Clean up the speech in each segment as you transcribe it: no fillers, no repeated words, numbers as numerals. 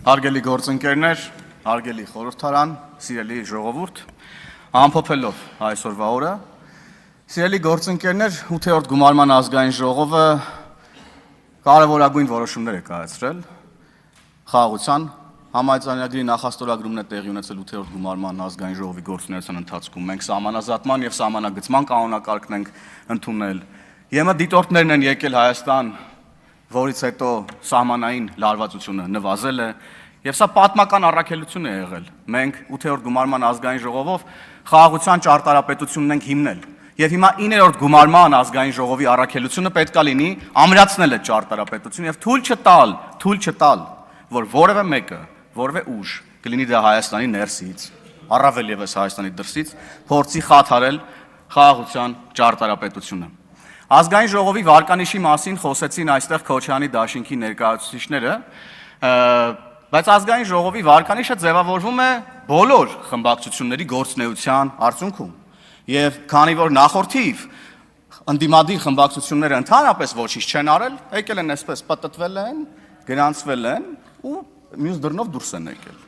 Հարգելի գործընկերներ, հարգելի խորհրդարան, սիրելի ժողովուրդ, ամփոփելով այսօրվա օրը, սիրելի գործընկերներ, 8-րդ գումարման ազգային ժողովը կարևորագույն որոշումներ է կայացրել խաղաղության համաձայնագրի նախաստորագրումն է տեղի ունեցել 8-րդ գումարման ազգային ժողովի գործունեության ընթացքում։ Մենք սահմանազատման եւ սահմանագծման կանոնակարգն ենք ընդունել։ ԵՄ դիտորդներն են եկել Հայաստան, որից հետո սահմանային լարվածությունը նվազել է, եւ սա պատմական առաքելություն է եղել։ Մենք 8-րդ գումարման ազգային ժողովով խաղաղության ճարտարապետությունն ենք հիմնել։ Եվ հիմա 9-րդ գումարման ազգային ժողովի առաքելությունը պետք է լինի ամրացնել այդ ճարտարապետությունը եւ թույլ չտալ, որ որևէ մեկը, որևէ ուժ կլինի դա Հայաստանի ներսից, առավել եւս Հայաստանի դրսից, փորձի խաթարել խաղաղության ճարտարապետությունը։ Ազգային ժողովի վարկանիշի մասին խոսեցին այստեղ Քոչարյանի դաշինքի ներկայացուցիչները, բայց ազգային ժողովի վարկանիշը ձևավորվում է բոլոր խմբակցությունների գործունեության արդյունքում։ Եվ քանի որ նախորդիվ ընդդիմադիր խմբակցությունները ընդհանրապես ոչինչ չեն արել, եկել են այսպես պատտվել են, գրանցվել են ու մյուս դռնով դուրս են եկել։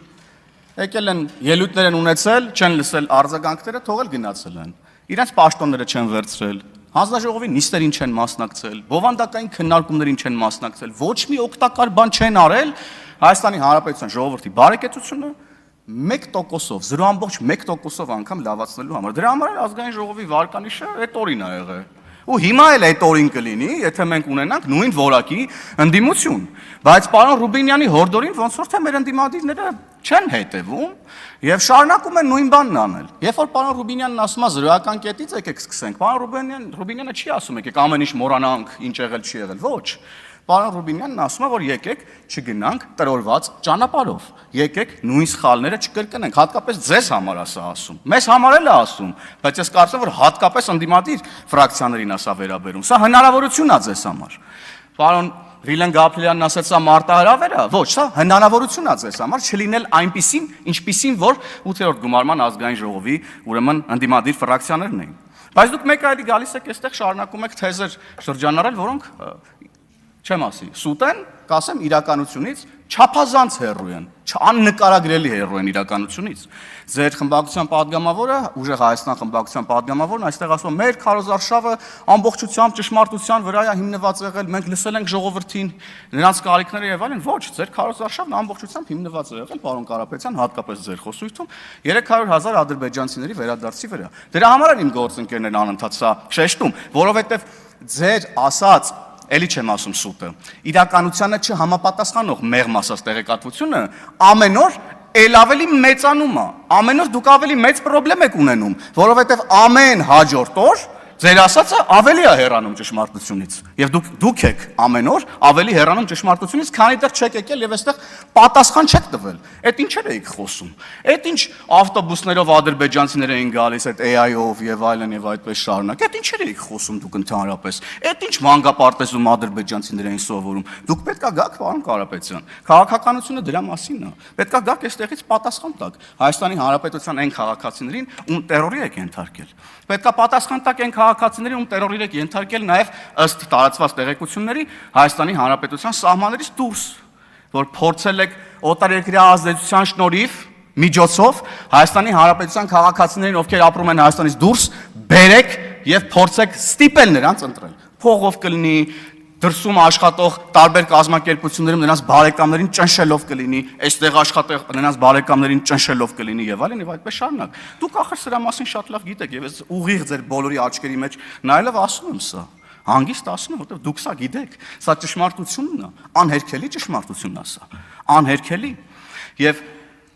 Եկել են ելույթներ են ունեցել, չեն լսել արձագանքները, թողել գնացել են։ Իրենց պաշտոնները չեն վերցրել, հանձնաժողովի նիստերին չեն մասնակցել, բովանդակային քննարկումներին չեն մասնակցել, ոչ մի օգտակար բան չեն արել Հայաստանի Հանրապետության ժողովրդի բարեկեցությունը 1%-ով, 0.1%-ով անգամ լավացնելու համար։ Դրա համար ազգային ժողովի վարկանիշը այդ օրին է եղել։ Ու հիմա էլ այդ օրին կլինի, եթե մենք ունենանք նույն որակի ընդդիմություն։ Բայց պարոն Ռուբինյանի հորդորին ոնց որ թե մեր ընդդիմադիրները չեն հետևում եւ շարունակում են նույն բանն անել։ Երբ որ պարոն Ռուբինյանն ասում է զրոյական կետից եկեք սկսենք, պարոն Ռուբինյանը չի ասում եկեք ամեն ինչ մոռանանք, ինչ եղել չի եղել, ոչ։ Պարոն Ռուբինյանն ասում է, որ եկեք չգնանք տրորված ճանապարհով, եկեք նույն սխալները չկրկնենք, հատկապես ձեզ համար է սա ասում։ Մեզ համար էլ է ասում, բայց ես կարծում եմ, որ հատկապես ընդդիմադիր ֆրակցիաներին է սա վերաբերում։ Սա հնարավորություն է ձեզ համար։ Պարոն Վիլեն Գաբրիելյանն ասաց սա մարտահրավեր է, ոչ, սա հնարավորություն է ձեզ համար չլինել այնպիսին, ինչպիսին որ 8-րդ գումարման ազգային ժողովի ուրեմն ընդդիմադիր ֆրակցիաներն էին։ Բայց դուք մեկ այդի գալիս եք այստեղ շարունակում եք թեզեր շրջանառել, որոնք չեմ ասի, սուտ են, կասեմ իրականությունից չափազանց հեռու են, աննկարագրելի հեռու են իրականությունից։ Ձեր խմբակցության падգամավորը, ուժեղ Հայաստան խմբակցության падգամավորն այստեղ ասում է, մեր քարոզարշավը ամբողջությամբ ճշմարտության վրա է հիմնված եղել, մենք լսել ենք ժողովրդին, նրանց կարիքները եւ այլն, ոչ, ձեր քարոզարշավն ամբողջությամբ հիմնված է եղել, պարոն Կարապետյան, հատկապես ձեր խոսույթում 300,000 ադրբեջանցիների վերադարձի վրա։ Դրա համար են իմ գործընկերներն անընդհատ սա շեշտում, որովհետեւ ձեր ասած Էլի չեմ ասում սուտը, իրականությանը չհամապատասխանող մեղմ ասած տեղեկատվությունը ամեն օր էլ ավելի մեծանում է, ամեն օր դուք ավելի մեծ պրոբլեմ եք ունենում, որովհետև ամեն հաջորդ օր ձեր ասածը ավելի է հեռանում ճշմարտությունից, եւ դուք եք ամեն օր ավելի հեռանում ճշմարտությունից, քանի դեռ չեք եկել եւ այստեղ պատասխան չեք տվել։ Այդ ինչեր էիք խոսում։ Այդ ինչ ավտոբուսներով ադրբեջանցիներ էին գալիս, այդ AI-ով եւ այլն եւ այդպես շարունակ։ Այդ ինչեր էիք խոսում դուք ընդհանրապես։ Այդ ինչ մանկապարտեզում ադրբեջանցիներ էին սովորում։ Դուք պետքա գաք, պարոն Կարապետյան։ Քաղաքականությունը դրա մասին է։ Պետքա գաք այստեղից պատասխան տաք Հայաստանի Հանրապետության այն քաղաքացիներին, ում տերորի եք ենթարկել։ Պետքա պատասխան տաք այն քաղաքացիներին, ում տերորի եք ենթարկել նաև ըստ տարածված տեղեկությունների Հայաստանի Հանրապետության սահմաններից դուրս, որ փորձել եք օտարերկրյա ազդեցության շնորհիվ միջոցով Հայաստանի Հանրապետության քաղաքացիներին, ովքեր ապրում են Հայաստանից դուրս, բերեք եւ փորձեք ստիպել նրանց ընտրել։ Փողով կլինի, դրսում աշխատող տարբեր կազմակերպություններում նրանց բարեկամներին ճնշելով կլինի, այստեղ աշխատող նրանց բարեկամներին ճնշելով կլինի եւ այլն եւ այդպես շարունակ։ Դուք ախր սրա մասին շատ լավ գիտեք եւ ես ուղիղ ձեր բոլորի աչքերի մեջ նայելով ասում եմ սա։ Հանգիստ ասում եմ, որովհետեւ դուք սա գիտեք, սա ճշմարտությունն է, անհերքելի ճշմարտությունն է սա։ Անհերքելի։ Եվ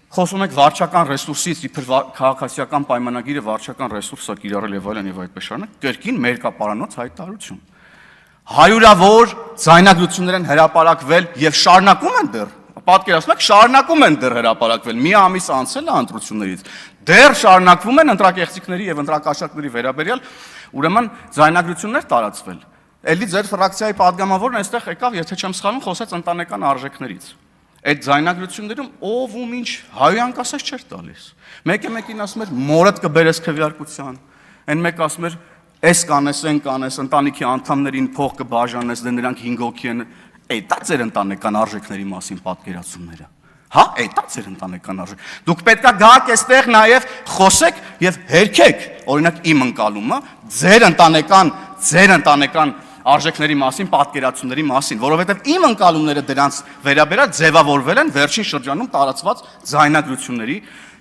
խոսում եք վարչական ռեսուրսից, իբր քաղաքացիական պայմանագիրը վարչական ռեսուրս է կիրառել եւ այլն եւ այդպես շարունակ, կրկին մերկապարանոց հայտարարություն։ Հարյուրավոր ձայնագրություններ են հրապարակվել եւ շարունակում են դեռ, պատկերացնում եք, շարունակում են դեռ հրապարակվել, մի ամիս անցել է ընտրություններից, դեռ շարունակվում են ընտրակեղծիքների եւ ընտրակաշառքների վերաբերյալ, ուրեմն ձայնագրություններ տարածվել։ Էլի ձեր ֆրակցիայի падգամավորն այստեղ եկավ, եթե չեմ սխալվում, խոսեց ընտանեկան արժեքներից։ Այդ ձայնագրություններում ով ում ինչ հայանք ասած չէր տալիս։ Մեկին ասում էր մորդ կբերես քվեարկության, այն մեկ ասում էր Էս կանես, են կանես, ընտանիքի անդամներին փող կբաժանես, դե նրանք 5 հոգի են, դա ձեր ընտանեկան արժեքների մասին պատկերացումները։ Հա, էտա ձեր ընտանեկան արժեք։ Դուք պետքա գաք այստեղ նաև խոսեք եւ հերքեք, օրինակ իմ ընկալումը ձեր ընտանեկան արժեքների մասին, պատկերացումների մասին, որովհետեւ իմ ընկալումները դրանց վերաբերյալ ձևավորվել են վերջին շրջանում տարածված ձայնագրությունների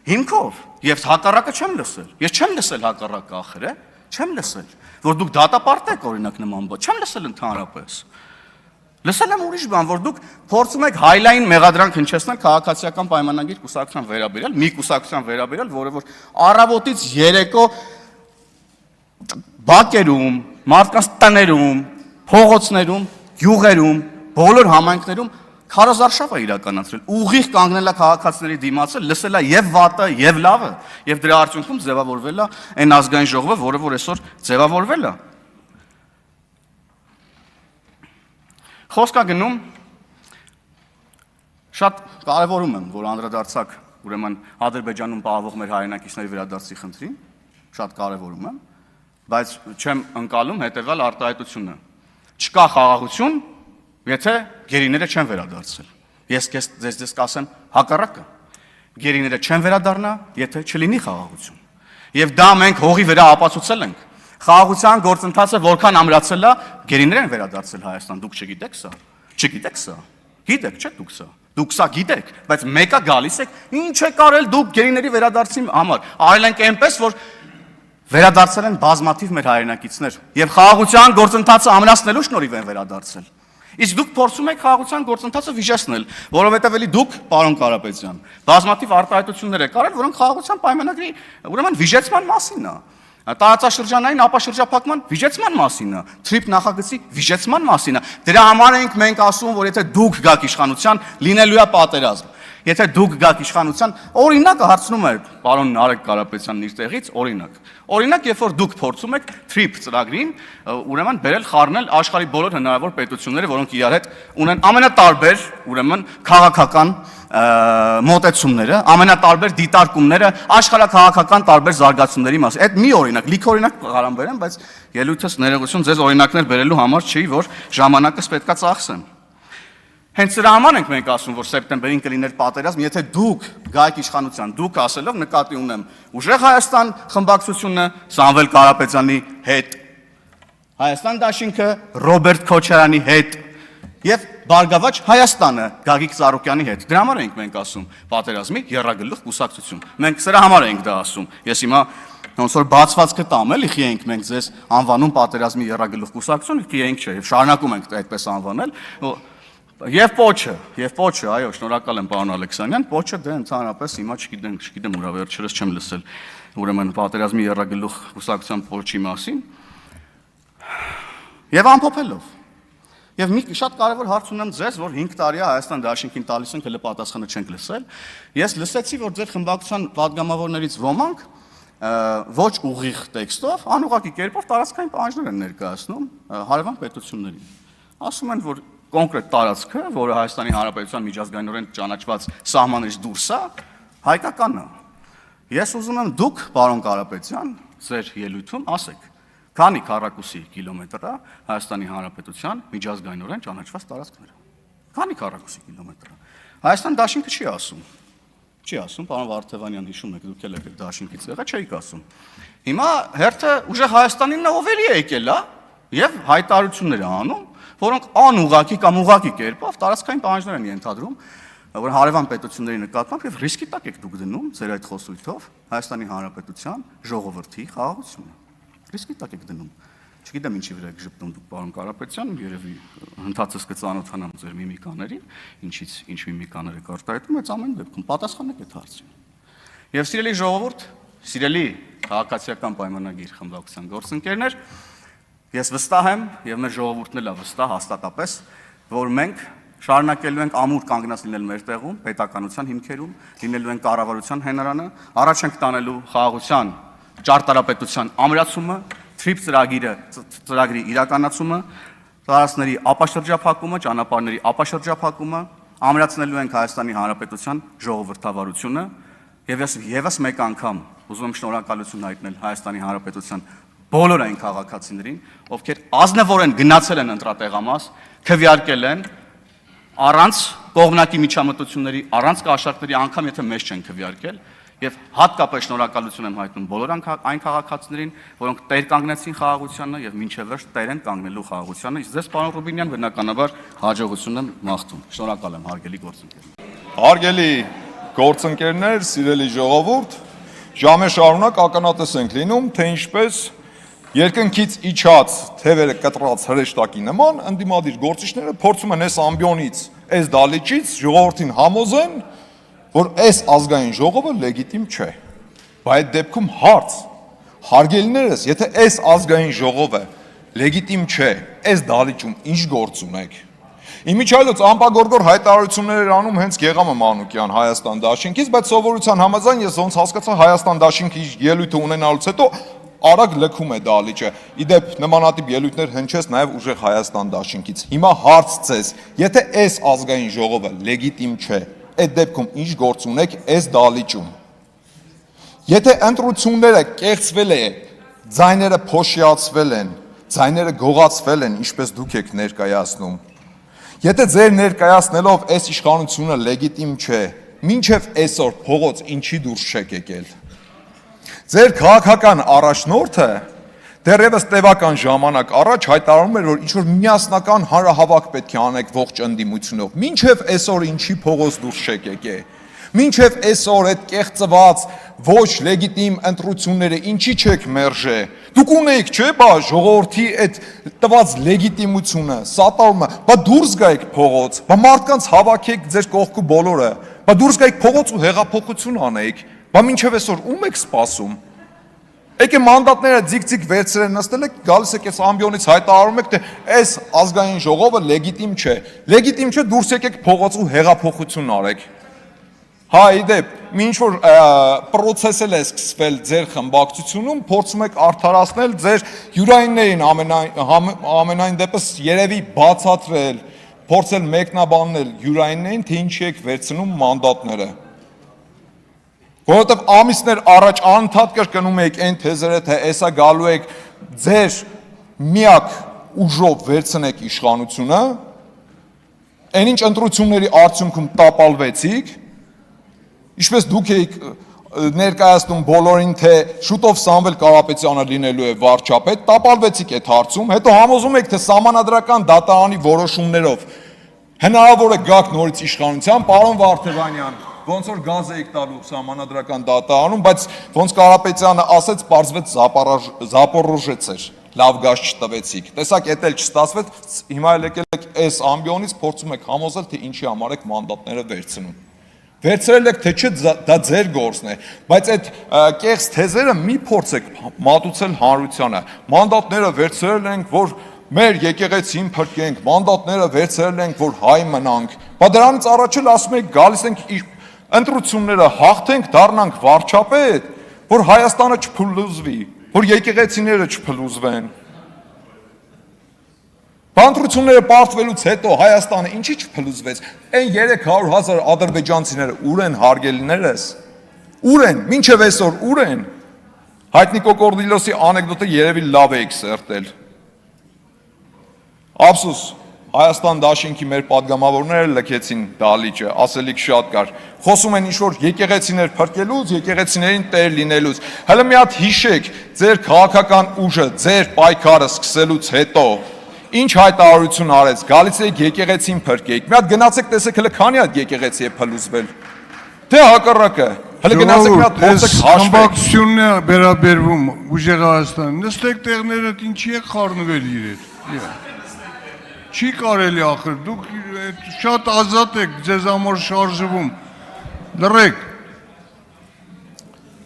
հիմքով եւ հակառակը չեմ լսել։ Ես չեմ լսել հակառակը ախր, չեմ լսել, որ դուք դատապարտեք օրինակ նման բան, չեմ լսել ընդհանրապես։ Լսել եմ ուրիշ բան, որ դուք փորձում եք հայլայն մեղադրանք հնչեցնել քաղաքացիական պայմանագիր կուսակցության վերաբերյալ, մի կուսակցության վերաբերյալ, որը որ առավոտից երեկո բակերում, մարդկանց տներում, փողոցներում, գյուղերում, բոլոր համայնքներում քարոզարշավ է իրականացրել, ուղիղ կանգնել է քաղաքացիների դիմացը, լսել է եւ վատը, եւ լավը, եւ դրա արդյունքում ձևավորվել է այն ազգային ժողովը, որը որ այսօր ձևավորվել է։ Խոսքա գնում, շատ կարևորում եմ, որ անդրադարձակ ուրեմն Ադրբեջանում պահվող մեր հայրենակիցների վերադարձի խնդրին, շատ կարևորում եմ, բայց չեմ ընկալում հետևյալ արտահայտությունը։ Չկա խաղաղություն, եթե գերիները չեն վերադարձել։ Ես ձեզ կասեմ հակառակը։ Գերիները չեն վերադառնա, եթե չլինի խաղաղություն։ Եվ դա մենք հողի վրա ապացուցել ենք։ Խաղաղության գործընթացը որքան ամրացել է, գերիներ են վերադարձել Հայաստան, դուք չգիտեք սա։ Չգիտեք սա։ Գիտեք, չէ՞ դուք սա։ Դուք սա գիտեք, բայց մեկը գալիս եք, ինչ եք արել դուք գերիների վերադարձի համար։ Արել ենք այնպես, որ վերադարձել են բազմաթիվ մեր հայրենակիցներ եւ խաղաղության գործընթացը ամրացնելու շնորհիվ են վերադարձել։ Իսկ դուք փորձում եք խաղաղության գործընթացը վիճեցնել, որովհետև էլի դուք, պարոն Կարապետյան, բազմաթիվ արտահայտություններ եք արել, որոնք խաղաղության պայմանագրի ուրեմն վիճեցման մասին է։ Տարածաշրջանային ապաշրջափակման վիճեցման մասին է, թրիփ նախագծի վիճեցման մասին է։ Դրա համար ենք մենք ասում, որ եթե դուք գաք իշխանության, լինելու է պատերազմ։ Եթե դուք գաք իշխանության, օրինակը հարցնում է պարոն Նարեկ Կարապետյանն իր տեղից, օրինակ, երբ որ դուք փորձում եք TRIP ծրագրին, ուրեմն բերել խառնել աշխարհի բոլոր հնարավոր պետությունները, որոնք իրար հետ ունեն ամենատարբեր, ուրեմն քաղաքական մոտեցումները, ամենատարբեր դիտարկումները աշխարհակաղակական տարբեր զարգացումների մասին։ Այդ մի օրինակ, լիք օրինակ կարամ բերեմ, բայց ելույթս ներողություն ձեզ օրինակներ բերելու համար չի, որ ժամանակս պետքա ծախսեմ։ Հենց դրա համար ենք մենք ասում, որ սեպտեմբերին կլիներ պատերազմ, եթե դուք գայք իշխանության, դուք ասելով նկատի ունեմ Ուժեղ Հայաստան խմբակցությունը Սամվել Կարապետյանի հետ, Հայաստան դաշինքը Ռոբերտ Քոչարյանի հետ եւ Բարգավաճ Հայաստանը Գագիկ Ծառուկյանի հետ։ Դրա համար ենք մենք ասում պատերազմի եռագլուխ կուսակցություն։ Մենք սրա համար ենք դա ասում։ Ես հիմա ոնց որ բացված կտամ, էլի խի ենք մենք ձեզ անվանում պատերազմի եռագլուխ կուսակցություն, խի ենք չէ, եւ շարունակում ենք այդպես անվանել։ Եվ պոչը, այո, շնորհակալ եմ պարոն Ալեքսանյան, պոչը դե ընդհանրապես հիմա չգիտեմ ուրա վերջերս չեմ լսել ուրեմն պատերազմի եռագլուխ կուսակցության պոչի մասին։ Եվ ամփոփելով։ Եվ մի շատ կարևոր հարց ունեմ ձեզ, որ 5 տարի է Հայաստան դաշինքին տալիս ենք, հələ պատասխանը չենք լսել։ Ես լսեցի, որ ձեր խմբակցության падգամավորներից ոմանք ոչ ուղիղ տեքստով, անուղղակի կերպով տարածքային պահանջներ են ներկայացնում հարևան պետություններին։ Ասում են, որ կոնկրետ տարածքը, որը Հայաստանի Հանրապետության միջազգայինորեն ճանաչված սահմաններից դուրս է, հայկականն է։ Ես ուզում եմ դուք, պարոն Կարապետյան, ձեր ելույթում ասեք, քանի քառակուսի կիլոմետր է Հայաստանի Հանրապետության միջազգայինորեն ճանաչված տարածքները։ Քանի քառակուսի կիլոմետր է։ Հայաստան դաշինքը չի ասում։ Չի ասում, պարոն Վարդևանյան, հիշում եք, դուք եք դաշինքից եղել, չէիք ասում։ Հիմա հերթը ուժեղ Հայաստանին ով էլի է եկել, եւ հայտարարություններ է անում, որոնք անուղղակի կամ ուղղակի կերպով տարածքային պահանջներ են ենթադրում, որ հարևան պետությունների նկատմամբ եւ ռիսկի տակ եք դուք դնում ձեր այդ խոսույթով Հայաստանի Հանրապետության ժողովրդի խաղաղությունը։ Ռիսկի տակ եք դնում։ Չգիտեմ ինչի վրա եք ժպտում դուք, պարոն Կարապետյան, երևի հնդածս կծանոթանամ ձեր միմիկաներին, ինչից ինչ միմիկաներ եք արտահայտում, այս ամեն դեպքում պատասխանեք այդ հարցին։ Եվ սիրելի ժողովուրդ, սիրելի քաղաքացիական պայմանագիր խմբակցության գործընկերներ, ես վստահ եմ եւ մեր ժողովուրդն էլ է վստահ հաստատապես, որ մենք շարունակելու ենք ամուր կանգնած լինել մեր տեղում, պետականության հիմքերում, լինելու ենք կառավարության հենարանը, առաջ ենք տանելու խաղաղության ճարտարապետության ամրացումը, TRIP ծրագրի իրականացումը, տարածքների ապաշրջափակումը, ճանապարհների ապաշրջափակումը, ամրացնելու ենք Հայաստանի Հանրապետության ժողովրդավարությունը եւ եւս մեկ անգամ ուզում եմ շնորհակալություն հայտնել Հայաստանի Հանրապետության բոլոր այն քաղաքացիներին, ովքեր ազնվորեն գնացել են ընտրատեղամաս, քվեարկել են, առանց կողմնակի միջամտությունների, առանց կաշառքների, անգամ եթե մեզ չեն քվեարկել, եւ հատկապես շնորհակալություն եմ հայտնում բոլոր այն քաղաքացիներին, որոնք տեր կանգնեցին խաղաղությանը եւ մինչեւ վերջ տեր են կանգնելու խաղաղությանը։ Իսկ ձեզ, պարոն Ռուբինյան, բնականաբար հաջողություն եմ մաղթում։ Շնորհակալ եմ, հարգելի գործընկերներ։ Հարգելի գործընկերներ, սիրելի ժողովուրդ, ժամեր շարունակ ականատես ենք լինում, թե ինչպես երկնքից իջած թևերը կտրած հրեշտակի նման ընդդիմադիր գործիչները փորձում են այս ամբիոնից, այս դալիճից ժողովրդին համոզեն, որ այս ազգային ժողովը լեգիտիմ չէ։ Բայց այդ դեպքում հարց, հարգելիներս, եթե այս ազգային ժողովը լեգիտիմ չէ, այս դալիճում ինչ գործ ունեք։ Իմիջիայլոց ամպագորգոր հայտարարություններ էր անում հենց Գեղամը Մանուկյան Հայաստան դաշինքից, բայց սովորության համաձայն ես ոնց հասկացա Հայաստան դաշինքի ելույթը ունենալուց հետո արագ լքում է դալիճը։ Իդեպ նմանատիպ ելույթներ հնչեց նաև ուժեղ Հայաստան դաշինքից։ Հիմա հարց ձեզ, եթե այս ազգային ժողովը լեգիտիմ չէ, այդ դեպքում ինչ գործ ունեք այս դալիճում։ Եթե ընտրությունները կեղծվել է, ձայները փոշիացվել են, ձայները գողացվել են, ինչպես դուք եք ներկայացնում։ Եթե ձեր ներկայացնելով այս իշխանությունը լեգիտիմ չէ, մինչև այսօր փողոց ինչի դուրս չեք եկել։ Ձեր քաղաքական առաջնորդը դեռևս տևական ժամանակ առաջ հայտարարում էր, որ ինչ-որ միասնական հանրահավաք պետք է անեք ողջ ընդդիմությունով, մինչև այսօր ինչի փողոց դուրս չեք եկել։ Մինչև այսօր այդ կեղծված ոչ լեգիտիմ ընտրությունները ինչի չեք մերժե։ Դուք ունեիք, չէ՞, բա ժողովրդի այդ տված լեգիտիմությունը, սատարումը, բա դուրս գայիք փողոց, բա մարդկանց հավաքեք ձեր կողքու բոլորը, բա դուրս գայիք փողոց ու հեղափոխություն անեիք, բա մինչև այսօր ում եք սպասում։ Եկե մանդատները ձիգ-ձիգ վերցրել նստել եք, գալիս եք այս ամբիոնից հայտարարում եք, թե այս ազգային ժողովը լեգիտիմ չէ։ Լեգիտիմ չէ, դուրս եկեք փողոց ու հեղափոխություն արեք։ Հա, իդեպ, ինչ որ պրոցես է սկսվել ձեր խմբակցությունում, փորձում եք արդարացնել ձեր յուրայիններին ամենայն դեպս երևի բացատրել, փորձել մեկնաբանել յուրայիններին, թե ինչի եք վերցնում մանդատները։ Որովհետև ամիսներ առաջ անընդհատ կրկնում եք այն թեզերը, թե էսա գալու եք ձեր միակ ուժով վերցնեք իշխանությունը, այն ինչ ընտրությունների արդյունքում տապալվեցիք, ինչպես դուք եք ներկայացնում բոլորին, թե շուտով Սամվել Կարապետյանը լինելու է վարչապետ, տապալվեցիք այդ հարցում, հետո համոզում եք, թե սահմանադրական դատարանի որոշումներով հնարավոր է գաք նորից իշխանության, պարոն Վարդևանյան, ոնց որ գազ եք տալու սահմանադրական դատարանում, բայց ոնց Կարապետյանը ասեց, պարզվեց Զապորոժեց էր, լավ գազ չտվեցիք։ Տեսակ, էդ էլ չստացվեց, հիմա էլ եկել եք այս ամբիոնից փորձում եք համոզել, թե ինչի համար եք մանդատները վերցնում։ Վերցրել եք, թե չէ, դա ձեր գործն է, բայց այդ կեղծ թեզերը մի փորձեք մատուցել հանրությանը։ Մանդատները վերցրել ենք, որ մեր եկեղեցին փրկենք, մանդատները վերցրել ենք, որ հայ մնանք։ Բա դրանից առաջ էլ ասում եք, գալիս ենք ընտրությունները հաղթենք, դառնանք վարչապետ, որ Հայաստանը չփլուզվի, որ եկեղեցիները չփլուզվեն։ Բանտրությունները պարտվելուց հետո Հայաստանը ինչի չփլուզվեց։ Այն 300,000 ադրբեջանցիները ուր են, հարգելիներս։ Ուր են, մինչև այսօր ուր են։ Հայտնի Կոկորդիլոսի անեկդոտը երևի լավ եք սերտել։ Ափսոս, Հայաստան դաշինքի մեր պատգամավորները լքեցին դալիճը, ասելիք շատ կար։ Խոսում են ինչ-որ եկեղեցիներ փրկելուց, եկեղեցիներին տեր լինելուց։ Հələ մի հատ հիշեք, ձեր քաղաքական ուժը, ձեր պայքարը սկսելուց հետո ինչ հայտարարություն արեց, գալիս եք եկեղեցին փրկեք։ Մի հատ գնացեք տեսեք հələ քանի հատ եկեղեցի է փլուզվել։ Թե հակառակը, հələ գնացեք մի հատ փորձեք հաշվեք։ Խմբակցությունն է վերաբերվում ուժեղ Հայաստան։ Նստեք տեղներդ ինչի եք խառնվել իրեր։ Չի կարելի ախր, դուք շատ ազատ եք, ձեզ համար շարժվում, լռեք։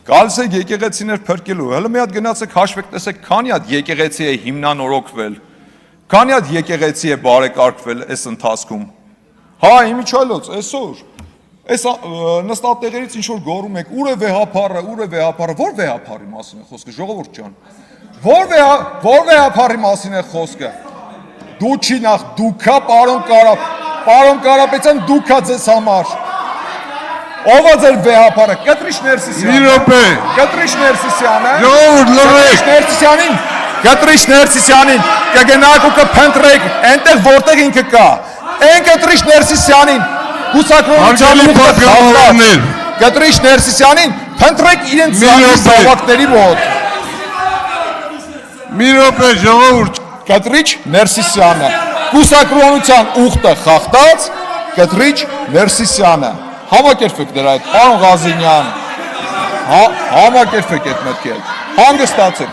Գալիս եք եկեղեցիներ փրկելու, հələ մի հատ գնացեք հաշվեք տեսեք քանի հատ եկեղեցի է հիմնանորոգվել, քանի հատ եկեղեցի է բարեկարգվել այս ընթացքում։ Հա, իմիջիայլոց, այսօր, այս նստատեղերից ինչ որ գոռում եք, ուր է վեհապարը, որ վեհապարի մասին է խոսքը, ժողովուրդ ջան։ Որ վեհապարի մասին է խոսքը։ Դու չի նախ դուքա պարոն Կարապետյան դուքա ձեզ համար։ Ով է ձեր վեհապարը, Կտրիշ Ներսիսյանը։ Ժողովուրդ լռեք։ Կտրիշ Ներսիսյանին կգնաք ու կփնտրեք այնտեղ որտեղ ինքը կա։ Այն կտրիչ Ներսիսյանին կուսակրոնության Հարգելի պատգամավորներ, կտրիչ Ներսիսյանին փնտրեք իրենց զավակների մոտ։ մի րոպե ժողովուրդ, Կտրիչ Ներսիսյանը, կուսակրոնության ուխտը խախտած Կտրիչ Ներսիսյանը։ Համակերպեք դրա հետ, պարոն Ղազինյան, համակերպեք այդ մտքերը,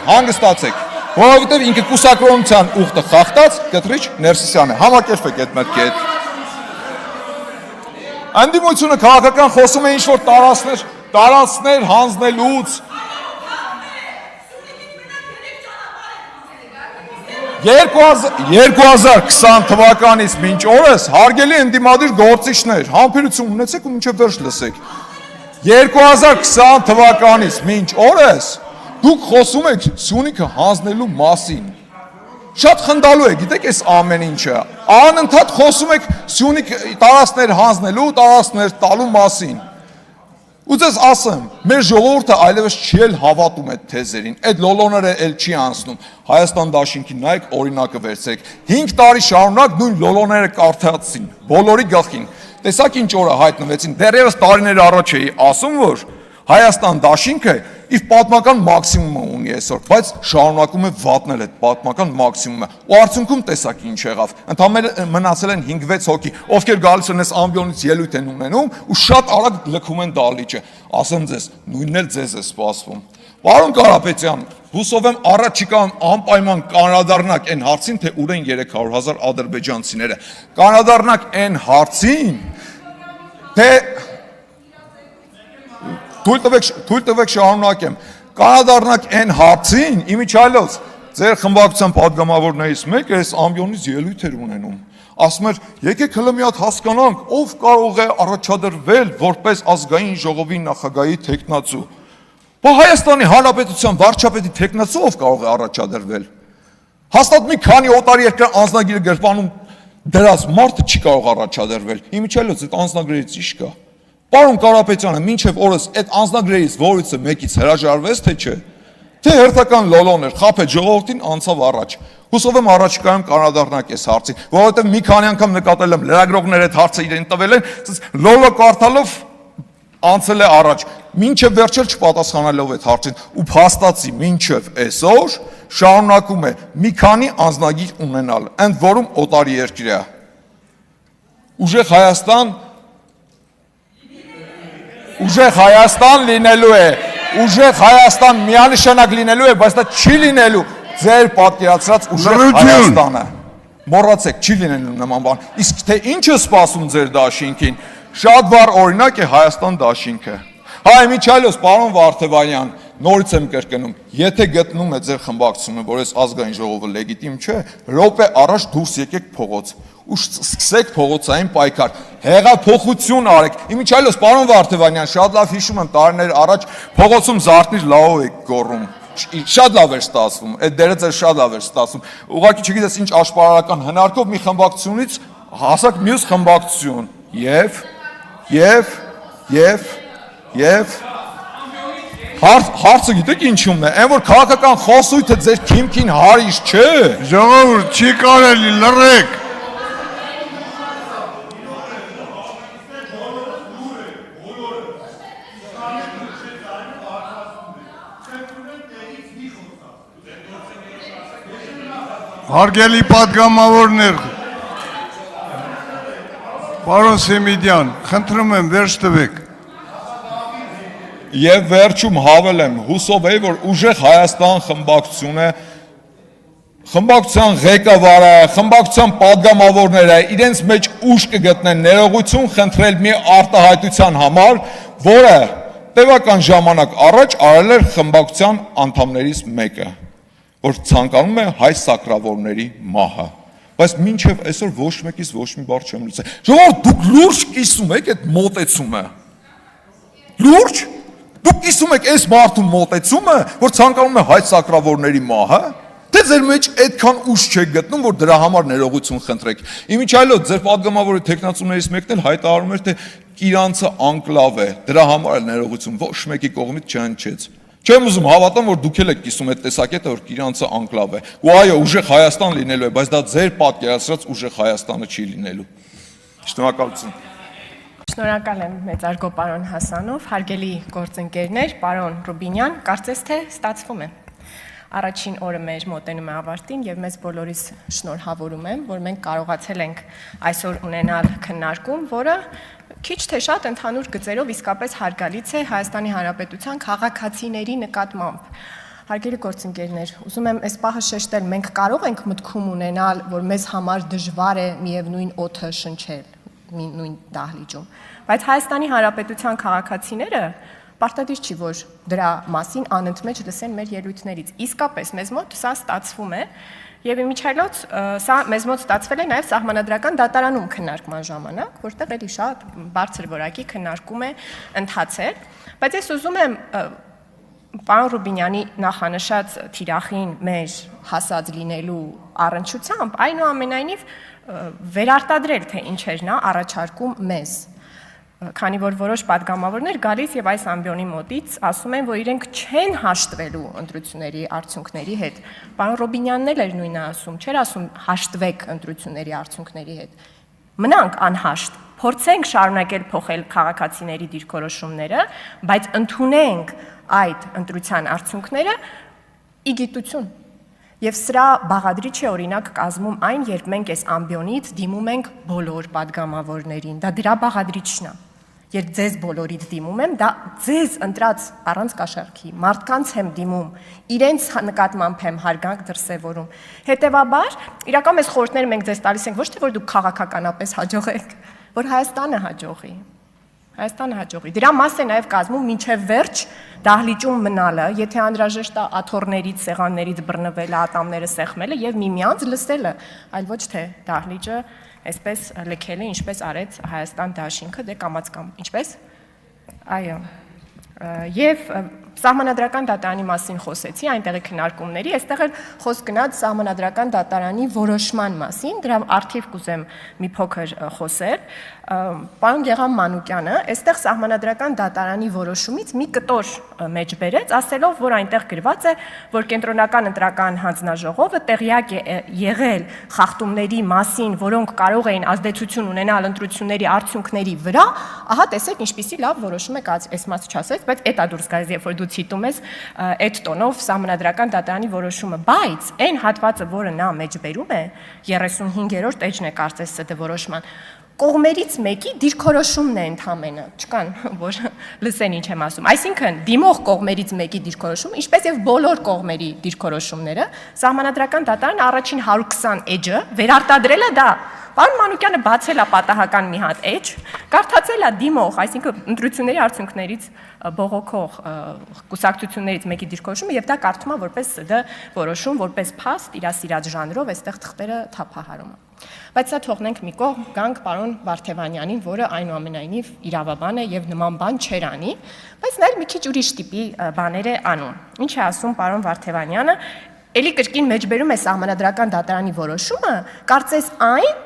հանգստացեք, որովհետև ինքը կուսակրոնության ուխտը խախտած Կտրիչ Ներսիսյանը, համակերպեք այդ մտքերը։ Անդիմությունը քաղաքական խոսում է ինչ-որ տարածքներ հանձնելուց, 2020 թվականից մինչ օրս հարգելի ընդդիմադիր գործիչներ, համբերություն ունեցեք ու մինչև վերջ լսեք։ 2020 թվականից մինչ օրս դուք խոսում եք Սյունիքը հանձնելու մասին։ Շատ խնդալու է, գիտեք այս ամեն ինչը։ Անընդհատ խոսում եք Սյունիք տարածքներ հանձնելու, տարածքներ տալու մասին։ Ու ձեզ ասեմ, մեր ժողովուրդը այլևս չի էլ հավատում այդ թեզերին, այդ լոլոները էլ չի անցնում։ Հայաստան դաշինքին նայեք, օրինակը վերցրեք։ 5 տարի շարունակ նույն լոլոները կարդացին, բոլորի գլխին։ Տեսակ ինչ օրը հայտնվեցին, դեռևս տարիներ առաջ էի ասում, որ Հայաստան դաշինքը իր պատմական մաքսիմումը ունի այսօր, բայց շարունակում է վատնել այդ պատմական մաքսիմումը։ Ու արդյունքում տեսակ ինչ եղավ։ Ընդհանրապես մնացել են 5-6 հոգի, ովքեր գալիս են այս ամբիոնից ելույթ են ունենում ու շատ արագ լքում են դալիճը։ Ասեմ ձեզ, նույնն էլ ձեզ է սպասվում։ Պարոն Կարապետյան, հուսով եմ առաջիկան անպայման կանրադառնաք այն հարցին, թե ուր են 300,000 ադրբեջանցիները։ Կանրադառնաք այն հարցին, թե Թույլ տվեք շարունակեմ։ Կանրադառնաք այն հարցին, իմիջիայլոց ձեր խմբակցության պատգամավորներից մեկը այս ամբիոնից ելույթ էր ունենում։ Ասում էր, եկեք հələ մի հատ հասկանանք, ով կարող է առաջադրվել որպես ազգային ժողովի նախագահի թեկնածու։ Բա Հայաստանի Հանրապետության վարչապետի թեկնածու ով կարող է առաջադրվել։ Հաստատ մի քանի օտարի երկրի անձնագիրը գրպանում դրած մարդը չի կարող առաջադրվել։ Իմիջիայլոց այդ անձնագրերից ի՞նչ կա։ Պարոն Կարապետյանը, մինչև օրս այդ անձնագրերից որից մեկից հրաժարվեց, թե չէ, թե հերթական լոլոն էր, խաբեց ժողովրդին, անցավ առաջ։ Հուսով եմ առաջիկայում կանրադառնաք այս հարցին, որովհետև մի քանի անգամ նկատել եմ լրագրողները այդ հարցը իրեն տվել են, լոլո կարդալով անցել է առաջ, մինչև վերջել չպատասխանելով այդ հարցին, ու փաստացի մինչև այսօր շարունակում է մի քանի անձնագիր ունենալ, ընդ որում օտարի երկրյա։ Ուժեղ Հայաստան լինելու է, ուժեղ Հայաստան միանշանակ լինելու է, բայց դա չի լինելու ձեր պատկերացրած ուժեղ Հայաստանը։ Մոռացեք, չի լինելու նման բան։ Իսկ թե ինչ է սպասում ձեր դաշինքին, շատ վառ օրինակ է Հայաստան դաշինքը։ Հայ Միչայլոս, պարոն Վարդևանյան, նորից եմ կրկնում, եթե գտնում է ձեր խմբակցությունը, որ այս ազգային ժողովը լեգիտիմ չէ, րոպե առաջ դուրս եկեք փողոց ու սկսեք փողոցային պայքար, հեղափոխություն արեք։ Իմիջիայլոս, պարոն Վարդևանյան, շատ լավ հիշում եմ տարիներ առաջ փողոցում Զարթնիր լավով եք գոռում, շատ լավ էր ստացվում, այդ դերը ձեր շատ լավ էր ստացվում։ Ուղղակի չգիտես ինչ աշպարարական հնարքով մի խմբակցությունից հասակ մյուս խմբակցություն եւ հարցը գիտեք ինչումն է, այն որ քաղաքական խոսույթը ձեր քիմքին հարիշ չէ։ ժողովուրդ, չի կարելի, լռեք։ Հարգելի պատգամավորներ, պարոն Սեմիդյան, խնդրում եմ վերջ տվեք։ Եվ վերջում հավելեմ, հուսով է, որ ուժեղ Հայաստան խմբակցության ղեկավարը, խմբակցության պատգամավորները իրենց մեջ ուժ կգտնեն ներողություն խնդրել մի արտահայտության համար, որը տևական ժամանակ առաջ արել էր խմբակցության անդամներից մեկը, որ ցանկանում է հայ սակրավորների մահը։ Բայց մինչև այսօր ոչ մեկից ոչ մի բառ չեմ լսել։ Ժողովուրդ, դուք լուրջ կիսում եք այդ մոտեցումը։ Լուրջ։ Դուք կիսում եք այս մարդու մոտեցումը, որ ցանկանում է հայ սակրավորների մահը, թե ձեր մեջ այդքան ուժ չեք գտնում, որ դրա համար ներողություն խնդրեք։ Իմիջիայլոց ձեր պատգամավորի տեխնացուներից մեկն էլ հայտարարում էր, թե Իրանցը անկլավ է, դրա համար էլ ներողություն ոչ մեկի կողմից չհնչեց։ Չեմ ուզում հավատամ, որ դուք էլ եք կիսում այդ տեսակետը, որ Իրանցը անկլավ է։ Ու այո, ուժեղ Հայաստան լինելու է, բայց դա ձեր պատկերացրած ուժեղ Հայաստանը չի լինելու։ Շնորհակալություն։ Շնորհակալ եմ մեծարգո պարոն Հասանով, հարգելի գործընկերներ, պարոն Ռուբինյան, կարծես թե ստացվում է։ Առաջին օրը մեր մոտենում է ավարտին եւ մեզ բոլորիս շնորհավորում եմ, որ մենք կարողացել ենք այսօր ունենալ քննարկում, որը քիչ թե շատ ընդհանուր գծերով իսկապես հարգալից է Հայաստանի Հանրապետության քաղաքացիների նկատմամբ։ Հարգելի գործընկերներ, ուզում եմ այս պահը շեշտել, մենք կարող ենք մտքում ունենալ, որ մեզ համար դժվար է միևնույն օդը շնչել նույն դահլիճում, բայց Հայաստանի Հանրապետության քաղաքացիները պարտադիր չի, որ դրա մասին անընդմեջ լսեն մեր ելույթներից։ Իսկապես մեզ մոտ սա ստացվում է, եւ իմիջիայլոց սա մեզ մոտ ստացվել է նաեւ սահմանադրական դատարանում քննարկման ժամանակ, որտեղ էլի շատ բարձր որակի քննարկում է ընթացել, բայց ես ուզում եմ պարոն Ռուբինյանի նախանշած թիրախին մեր հասած լինելու առնչությամբ այնուամենայնիվ վերարտադրել, թե ինչ էր նա առաջարկում մեզ, քանի որ որոշ պատգամավորներ գալիս եւ այս ամբիոնի մոտից ասում են, որ իրենք չեն հաշտվելու ընտրությունների արդյունքների հետ։ Պարոն Ռուբինյանն էլ էր նույնը ասում, չէր ասում հաշտվեք ընտրությունների արդյունքների հետ։ Մնանք անհաշտ, փորձենք շարունակել փոխել քաղաքացիների դիրքորոշումները, բայց ընդունենք այդ ընտրության արդյունքները ի գիտություն։ Եվ սրա բաղադրիչ է օրինակ կազմում այն, երբ մենք այս ամբիոնից դիմում ենք բոլոր պատգամավորներին, դա դրա բաղադրիչն է։ Երբ ձեզ բոլորիդ դիմում եմ, դա ձեզ ընտրած առանց կաշառքի, մարդկանց եմ դիմում, իրենց նկատմամբ եմ հարգանք դրսևորում։ Հետևաբար, իրական մեզ խորհուրդներ մենք ձեզ տալիս ենք ոչ թե որ դուք քաղաքականապես հաջողեք, որ Հայաստանը հաջողի։ Հայաստանը հաջողի։ Դրա մաս է նաև կազմում մինչև վերջ դահլիճում մնալը, եթե անհրաժեշտ է աթոռներից, սեղաններից բռնվելը, ատամները սեղմելը եւ միմյանց լսելը, այլ ոչ թե դահլիճը այսպես լքելը, ինչպես արեց Հայաստան դաշինքը, դե կամաց կամ, ինչպես։ Այո։ Եվ սահմանադրական դատարանի մասին խոսեցի, այնտեղի քննարկումների, այստեղ էլ խոսք գնաց սահմանադրական դատարանի որոշման մասին, դրա արդիվ կուզեմ մի փոքր խոսել։ Պարոն Գեղամ Մանուկյանը այստեղ սահմանադրական դատարանի որոշումից մի կտոր մեջ բերեց, ասելով, որ այնտեղ գրված է, որ կենտրոնական ընտրական հանձնաժողովը տեղյակ է եղել խախտումների մասին, որոնք կարող էին ազդեցություն ունենալ ընտրությունների արդյունքների վրա, ահա տեսեք ինչպիսի լավ որոշում է այս մասը չասեց, բայց էտա դուրս գալիս, երբ որ դու ցիտում ես այդ տոնով սահմանադրական դատարանի որոշումը, բայց այն հատվածը, որը նա մեջ բերում է, 35-րդ էջն է կարծես ՍԴ որոշման, կողմերից մեկի դիրքորոշումն է ընդհանրապես, չկան, որ լսեն ինչ եմ ասում։ Այսինքն, դիմող կողմերից մեկի դիրքորոշումը, ինչպես եւ բոլոր կողմերի դիրքորոշումները, սահմանադրական դատարանը առաջին 120 էջը վերարտադրել է դա։ Պարոն Մանուկյանը բացել է պատահական մի հատ էջ, կարդացել է դիմող, այսինքն ընտրությունների արդյունքներից բողոքող կուսակցություններից մեկի դիրքորոշումը եւ դա կարդում է որպես ՍԴ որոշում, որպես փաստ իր ասիրած ժանրով այստեղ թղթերը թափահարում է։ Բայց սա թողնենք մի կողմ, գանք պարոն Վարդևանյանին, որը այնուամենայնիվ իրավաբան է եւ նման բան չեր անի, բայց նա էլ մի քիչ ուրիշ տիպի բաներ է անում։ Ինչ է ասում պարոն Վարդևանյանը, ելի կրկին մեջբերում է սահմանադրական դատարանի որոշումը, կարծես այն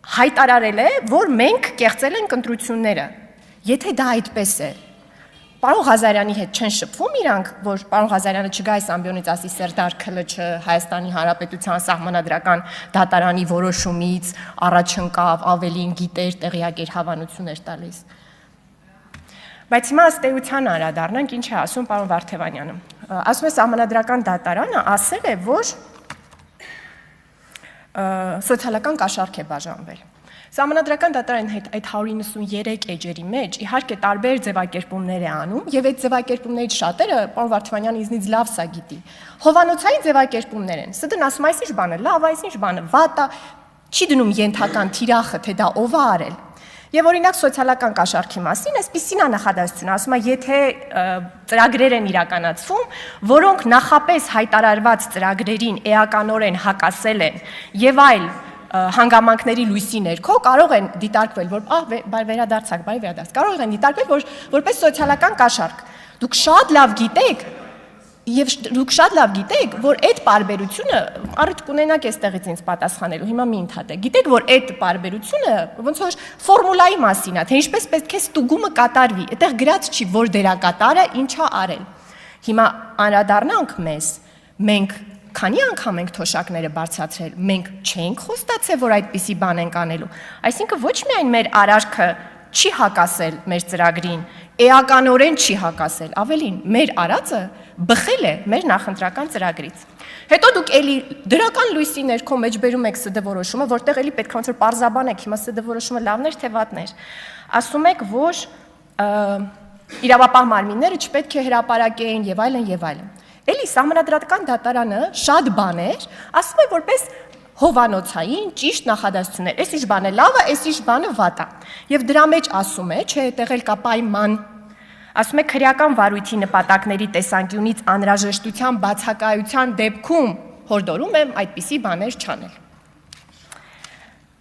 հայտարարել է, որ մենք կեղծել ենք ընտրությունները։ Եթե դա այդպես է, պարոն Ղազարյանի հետ չեն շփվում իրանք, որ պարոն Ղազարյանը չգա այս ամբիոնից ասի Սերդար ՔԼՉ Հայաստանի Հանրապետության սահմանադրական դատարանի որոշումից առաջ ընկավ, ավելին գիտեր, տեղյակ էր, հավանություն էր տալիս։ Բայց հիմա ըստ էության անդրադառնանք, ինչ է ասում պարոն Վարդևանյանը։ Ասում է սահմանադրական դատարանը ասել է, որ սոցիալական կաշառք է բաժանվել։ Սահմանադրական դատարանի հետ այդ 193 էջերի մեջ իհարկե տարբեր ձևակերպումներ է անում եւ այդ ձևակերպումներից շատերը պարոն Վարդևանյանը ինձնից լավ սա գիտի։ Հովանոցային ձևակերպումներ են։ ՍԴ-ն ասում այս ինչ բան է, լավ, այս ինչ բան է, վատ է, չի դնում ենթական թիրախը, թե դա ով է արել։ Եվ օրինակ սոցիալական կաշառքի մասին այսպիսին է նախադասությունը, ասում է, եթե ծրագրեր են իրականացվում, որոնք նախապես հայտարարված ծրագրերին էականորեն հակասել են եւ այլ հանգամանքների լույսի ներքո կարող են դիտարկվել, որ կարող են դիտարկվել որպես սոցիալական կաշառք։ Դուք շատ լավ գիտեք, եւ դուք շատ լավ գիտեք, որ այդ պարբերությունը առիթ կունենաք այստեղից ինձ պատասխանելու, հիմա մի ընդհատեք։ Գիտեք, որ այդ պարբերությունը ոնց որ ֆորմուլայի մասին է, թե ինչպես պետք է ստուգումը կատարվի։ Այդտեղ գրած չի, որ դերակատարը ինչ է արել։ Հիմա անդրադառնանք մեզ, մենք քանի անգամ ենք թոշակները բարձրացրել, մենք չենք խոստացել, որ այդպիսի բան ենք անելու։ Այսինքն ոչ միայն մեր արարքը չի հակասել մեր ծրագրին, էականորեն չի հակասել, ավելին, մեր արածը բխել է մեր նախընտրական ծրագրից։ Հետո դուք էլի դրական լույսի ներքո մեջբերում եք ՍԴ որոշումը, որտեղ էլի պետք է ոնց որ պարզաբանեք, հիմա ՍԴ որոշումը լավն էր թե վատն էր։ Ասում եք, որ իրավապահ մարմինները չպետք է հրապարակեն եւ այլն եւ այլն։ Էլի Սահմանադրական դատարանը շատ բաներ ասում է որպես հովանոցային ճիշտ նախադասություններ։ Էս ինչ բանը լավ է, էս ինչ բանը վատ է։ Եւ դրա մեջ ասում է, չէ, այդտեղ էլ կա պայման։ Ասում է քրեական վարույթի նպատակների տեսանկյունից անհրաժեշտության բացակայության դեպքում հորդորում եմ այդպիսի բաներ չանել։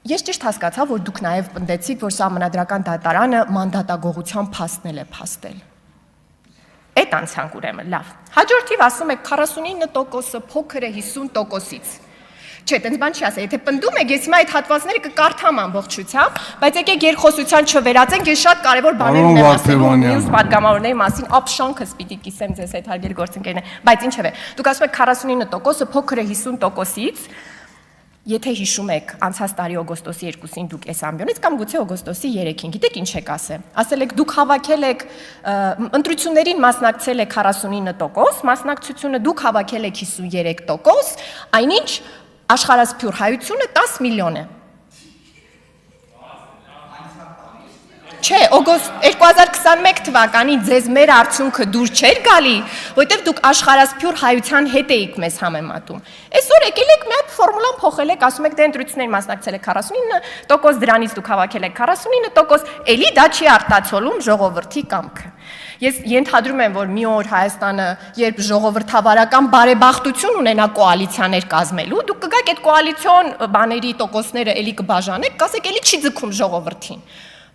Ես ճիշտ հասկացա, որ դուք նաև պնդեցիք, որ Սահմանադրական դատարանը մանդատագողության փաստնել է փաստել։ Այդ անցանք ուրեմն լավ։ Հաջորդիվ ասում եք 49%-ը փոքր է 50%-ից։ Չէ, տենց բան չի ասել, եթե պնդում եք, ես հիմա այդ հատվածները կկարդամ ամբողջությամբ, բայց եկեք երկխոսության չվերածենք, ես շատ կարևոր բաներ ունեմ ասելու մյուս падգամավորների մասին, ապշանքս պիտի կիսեմ ձեզ հետ հարգելի գործընկերներ, բայց ինչևէ, դուք ասում եք 49%-ը փոքր է 50%-ից, եթե հիշում եք անցած տարի օգոստոսի 2-ին դուք այս ամբիոնից կամ գուցե օգոստոսի 3-ին, գիտեք ինչ եք ասել։ Ասել եք դուք հավաքել եք ընտրություններին մասնակցել եք 49%, մասնակցությունը դուք հավաքել եք 53%, այնինչ աշխարհասփյուր հայությունը 10 միլիոն է։ Չէ, օգոստ 2021 թվականին ձեզ մեր արդյունքը դուր չէր գալի, որտեղ դուք աշխարհասփյուր հայության հետ էիք մեզ համեմատում։ Այսօր եկել եք մի հատ ֆորմուլան փոխել եք, ասում եք դե ընտրություններին մասնակցել եք 49%, դրանից դուք հավաքել եք 49%, էլի դա չի արտացոլում ժողովրդի կամքը։ Ես ենթադրում եմ, որ մի օր Հայաստանը, երբ ժողովրդավարական բարեբախտություն ունենա կոալիցիաներ կազմելու, դուք կգաք այդ կոալիցիոն բաների տոկոսները էլի կբաժանեք, կասեք էլի չի ձգում ժողովրդին։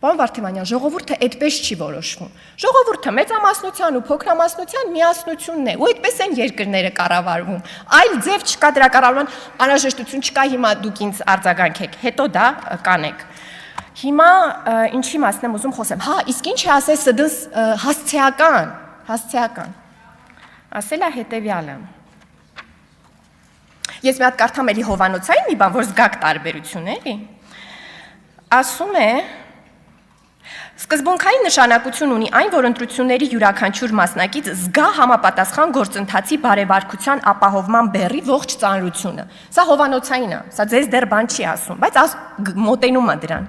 Պարոն Վարդեմանյան, ժողովուրդը այդպես չի որոշվում։ Ժողովուրդը մեծամասնության ու փոքրամասնության միասնությունն է, ու այդպես են երկրները կառավարվում։ Այլ ձև չկա դրա կառավարման անհրաժեշտություն չկա, հիմա դուք ինձ արձագանքեք, հետո դա կանեք։ Հիմա ինչի մասն եմ ուզում խոսեմ։ Հա, իսկ ինչ է ասել ՍԴ հասցեական։ Ասել է հետևյալը։ Ես մի հատ կարդամ էլի հովանոցային մի բան, որ զգաք տարբերություն էլի։ Ասում է Սկզբունքային նշանակություն ունի այն, որ ընտրությունների յուրաքանչյուր մասնակից զգա համապատասխան գործընթացի բարեվարկության ապահովման բեռի ողջ ծանրությունը։ Սա հովանոցային է, սա ձեզ դեռ բան չի ասում, բայց մոտենում է դրան։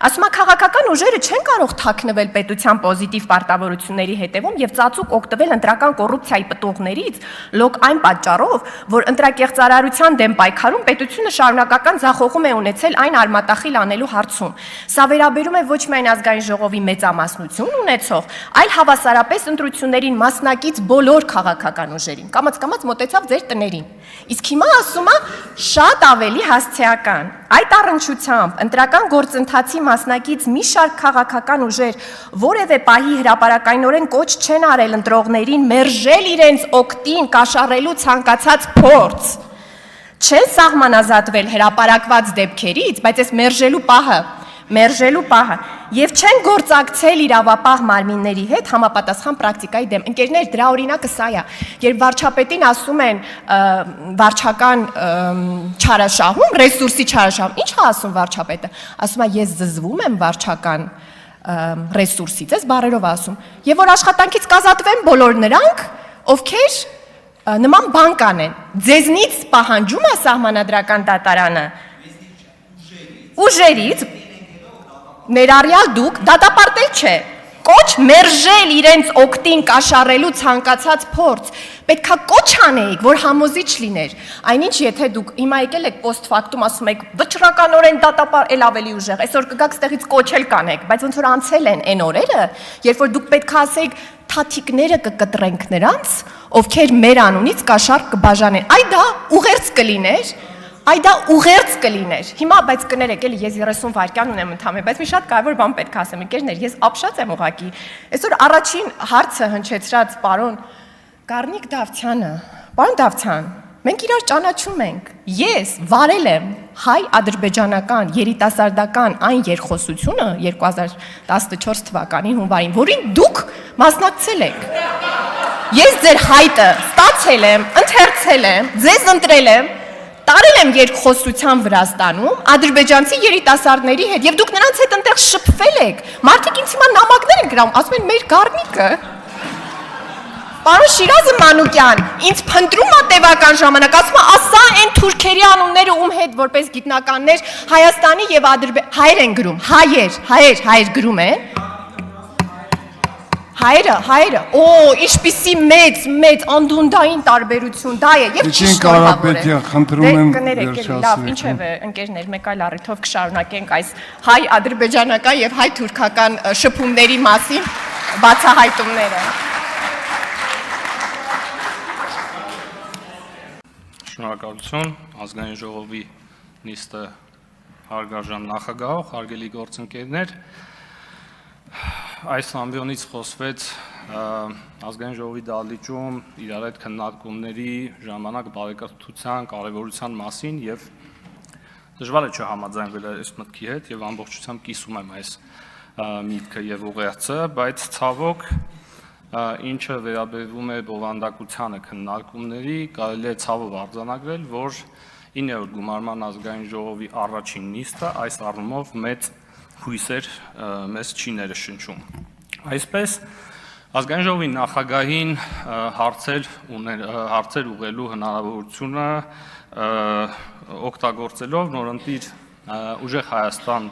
Ասում է քաղաքական ուժերը չեն կարող թաքնվել պետության պոզիտիվ պարտավորությունների հետևում եւ ծածուկ օգտվել ընտրական կոռուպցիայի պտուղներից, լոկ այն պատճառով, որ ընտրակեղծարարության դեմ պայքարում պետությունը շարունակական ձախողում է ունեցել այն արմատախիլ անելու հարցում։ Սա վերաբերում է ոչ միայն ազգային ժողովի մեծամասնություն ունեցող, այլ հավասարապես ընտրություններին մասնակից բոլոր քաղաքական ուժերին, կամաց-կամաց մոտեցավ ձեր տներին։ Իսկ հիմա ասում է շատ ավելի հասցեական։ Այդ առնչությամբ ընտրական գործընթացի մասնակից մի շարք քաղաքական ուժեր որևէ պահի հրապարակայնորեն կոչ չեն արել ընտրողներին մերժել իրենց օգտին կաշառելու ցանկացած փորձ։ Չեն սահմանազատվել հրապարակված դեպքերից, բայց այս մերժելու պահը եւ չեն գործակցել իրավապահ մարմինների հետ համապատասխան պրակտիկայի դեմ։ Ընկերներ, դրա օրինակը սա է։ Երբ վարչապետին ասում են վարչական չարաշահում, ռեսուրսի չարաշահում, ի՞նչ է ասում վարչապետը։ Ասում է ես զզվում եմ վարչական ռեսուրսից, այս բառերով ասում։ Եվ որ աշխատանքից կազատվեն բոլոր նրանք, ովքեր նման բան կանեն։ Ձեզնից պահանջում է Սահմանադրական դատարանը ուժերից ներառյալ դուք դատապարտել չէ, կոչ մերժել իրենց օգտին կաշառելու ցանկացած փորձ, պետքա կոչ անեիք, որ համոզիչ լիներ, այնինչ եթե դուք հիմա եկել եք post factum ասում եք վճռականորեն դատապարտել ավելի ուժեղ, այսօր կգաք ստեղից կոչել կանեք, բայց ոնց որ անցել են այն օրերը, երբ որ դուք պետք է ասեիք թաթիկները կկտրենք նրանց, ովքեր մեր անունից կաշառք կբաժանեն, այ դա ուղերձ կլիներ, Այ դա ուղերձ կլիներ։ Հիմա բայց կներեք, էլի ես 30 վայրկյան ունեմ ընդհանրապես, բայց մի շատ կարևոր բան պետք է ասեմ, ընկերներ, ես ապշած եմ ուղակի։ Այսօր առաջին հարցը հնչեցրած պարոն Գառնիկ Դավթյանը։ Պարոն Դավթյան, մենք իրար ճանաչում ենք։ Ես վարել եմ հայ-ադրբեջանական երիտասարդական այն երկխոսությունը 2014 թվականի հունվարին, որին դուք մասնակցել եք։ Ես ձեր հայտը ստացել եմ, ընթերցել այցել եմ, ձեզ ընտրել եմ, տարել եմ երկխոսության Վրաստանում, ադրբեջանցի երիտասարդների հետ, եւ դուք նրանց հետ այնտեղ շփվել եք։ Մարդիկ ինձ հիմա նամակներ են գրում, ասում են մեր Գառնիկը։ Պարոն Շիրազը Մանուկյան, ինձ փնտրում է տևական ժամանակ, ասում է, ասա այն թուրքերի անունները ում հետ որպես գիտնականներ Հայաստանի եւ հայեր են գրում, հայեր գրում են։ Հայերը, ինչպիսի մեծ անդունդային տարբերություն, դա է, եւ Տիկին Կարապետյան, խնդրում եմ վերջացրեք։ Լավ, ինչևէ, ընկերներ, մեկ այլ առիթով կշարունակենք այս հայ-ադրբեջանական եւ հայ-թուրքական շփումների մասին բացահայտումները։ Շնորհակալություն ազգային ժողովի նիստը հարգարժան նախագահող, հարգելի գործընկերներ, այս ամբիոնից խոսվեց ազգային ժողովի դահլիճում իրար հետ քննարկումների ժամանակ բարեկրթության կարևորության մասին եւ դժվար է չհամաձայնվել այս մտքի հետ եւ ամբողջությամբ կիսում եմ այս միտքը եւ ուղերձը, բայց ցավոք ինչը վերաբերվում է բովանդակությանը քննարկումների, կարելի է ցավով արձանագրել, որ 9-րդ գումարման ազգային ժողովի առաջին նիստը այս առումով մեծ հույսեր մեզ չի ներշնչում։ Այսպես ազգային ժողովի նախագահին հարցեր ուղղելու հնարավորությունը օգտագործելով նորընտիր ուժեղ Հայաստան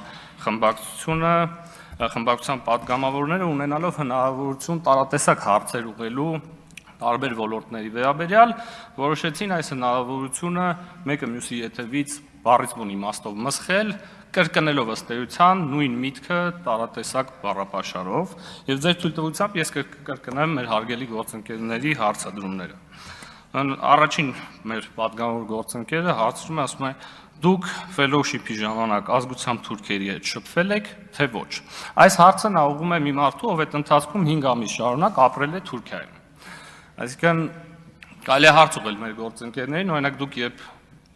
խմբակցության պատգամավորները ունենալով հնարավորություն տարատեսակ հարցեր ուղղելու տարբեր ոլորտների վերաբերյալ, որոշեցին այս հնարավորությունը մեկը մյուսի ետևից բառից բուն իմաստով մսխել, կրկնելով ըստ էության նույն միտքը տարատեսակ բառապաշարով, եւ ձեր թույլտվությամբ ես կկրկնեմ մեր հարգելի գործընկերների հարցադրումները։ Առաջին մեր պատգամավոր գործընկերը հարցնում է, ասում է. Դուք ֆելոուշիփի ժամանակ ազգությամբ թուրքերի հետ շփվել եք, թե ոչ։ Այս հարցը նա ուղղում է մի մարդու, ով այդ ընթացքում 5 ամիս շարունակ ապրել է Թուրքիայում։ Այսինքն կարելի է հարց ուղղել մեր գործընկերներին, օրինակ դուք երբ